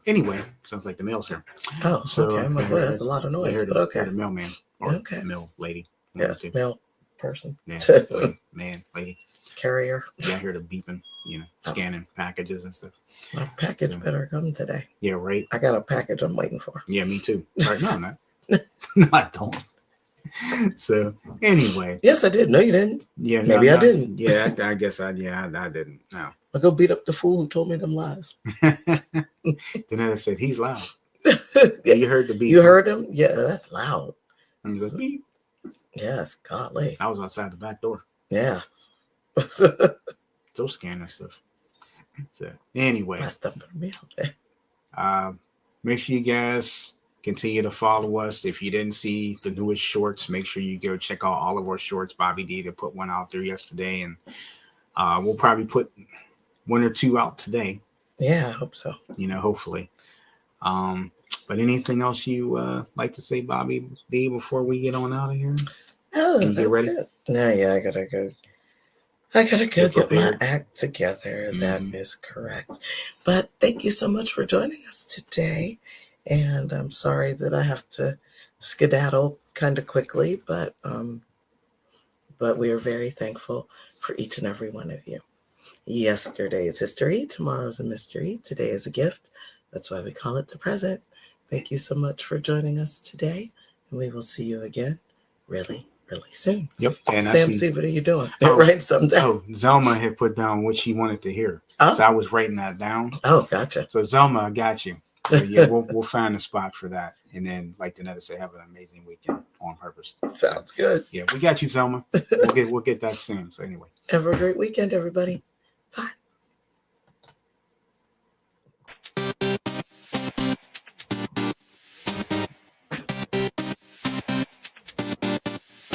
S1: anyway, sounds like the mail's here.
S2: Oh, so, okay. I'm like, well, there's a lot of noise, but okay.
S1: The mailman or mail lady.
S2: Yes, mail person.
S1: Yeah, man, lady.
S2: Carrier.
S1: Yeah, I hear the beeping, you know, scanning packages and stuff.
S2: My package better come today.
S1: Yeah, right.
S2: I got a package I'm waiting for.
S1: Yeah, me too. Right, no. No, I don't. So anyway.
S2: Yes, I did. No, you didn't.
S1: Yeah,
S2: maybe I didn't.
S1: Yeah, I guess I didn't. No.
S2: I go beat up the fool who told me them lies.
S1: Then I said he's loud. Yeah, you heard the beep.
S2: You heard him? Yeah, that's loud.
S1: And he's like, beep.
S2: Yes, godly.
S1: I was outside the back door.
S2: Yeah.
S1: Still scanning stuff. So anyway.
S2: My stuff better be out there.
S1: Make sure you guys continue to follow us. If you didn't see the newest shorts, make sure you go check out all of our shorts. Bobby D put one out there yesterday, and we'll probably put one or two out today.
S2: Yeah, I hope so.
S1: You know, hopefully. But anything else you like to say, Bobby D, before we get on out of here?
S2: Oh,
S1: that's
S2: get ready? It. No, yeah, I gotta go get my act together. That is correct. But thank you so much for joining us today. And I'm sorry that I have to skedaddle kind of quickly, but we are very thankful for each and every one of you. Yesterday is history. Tomorrow's a mystery. Today is a gift. That's why we call it the present. Thank you so much for joining us today. And we will see you again really, really soon.
S1: Yep. And
S2: Sam, see what are you doing? Write something down.
S1: Oh, Zelma had put down what she wanted to hear. Oh. So I was writing that down.
S2: Oh, gotcha.
S1: So Zelma, I got you. So yeah, we'll find a spot for that. And then, like Danetta said, have an amazing weekend on purpose.
S2: Sounds good.
S1: Yeah, we got you, Zelma. We'll get that soon. So anyway.
S2: Have a great weekend, everybody. Bye.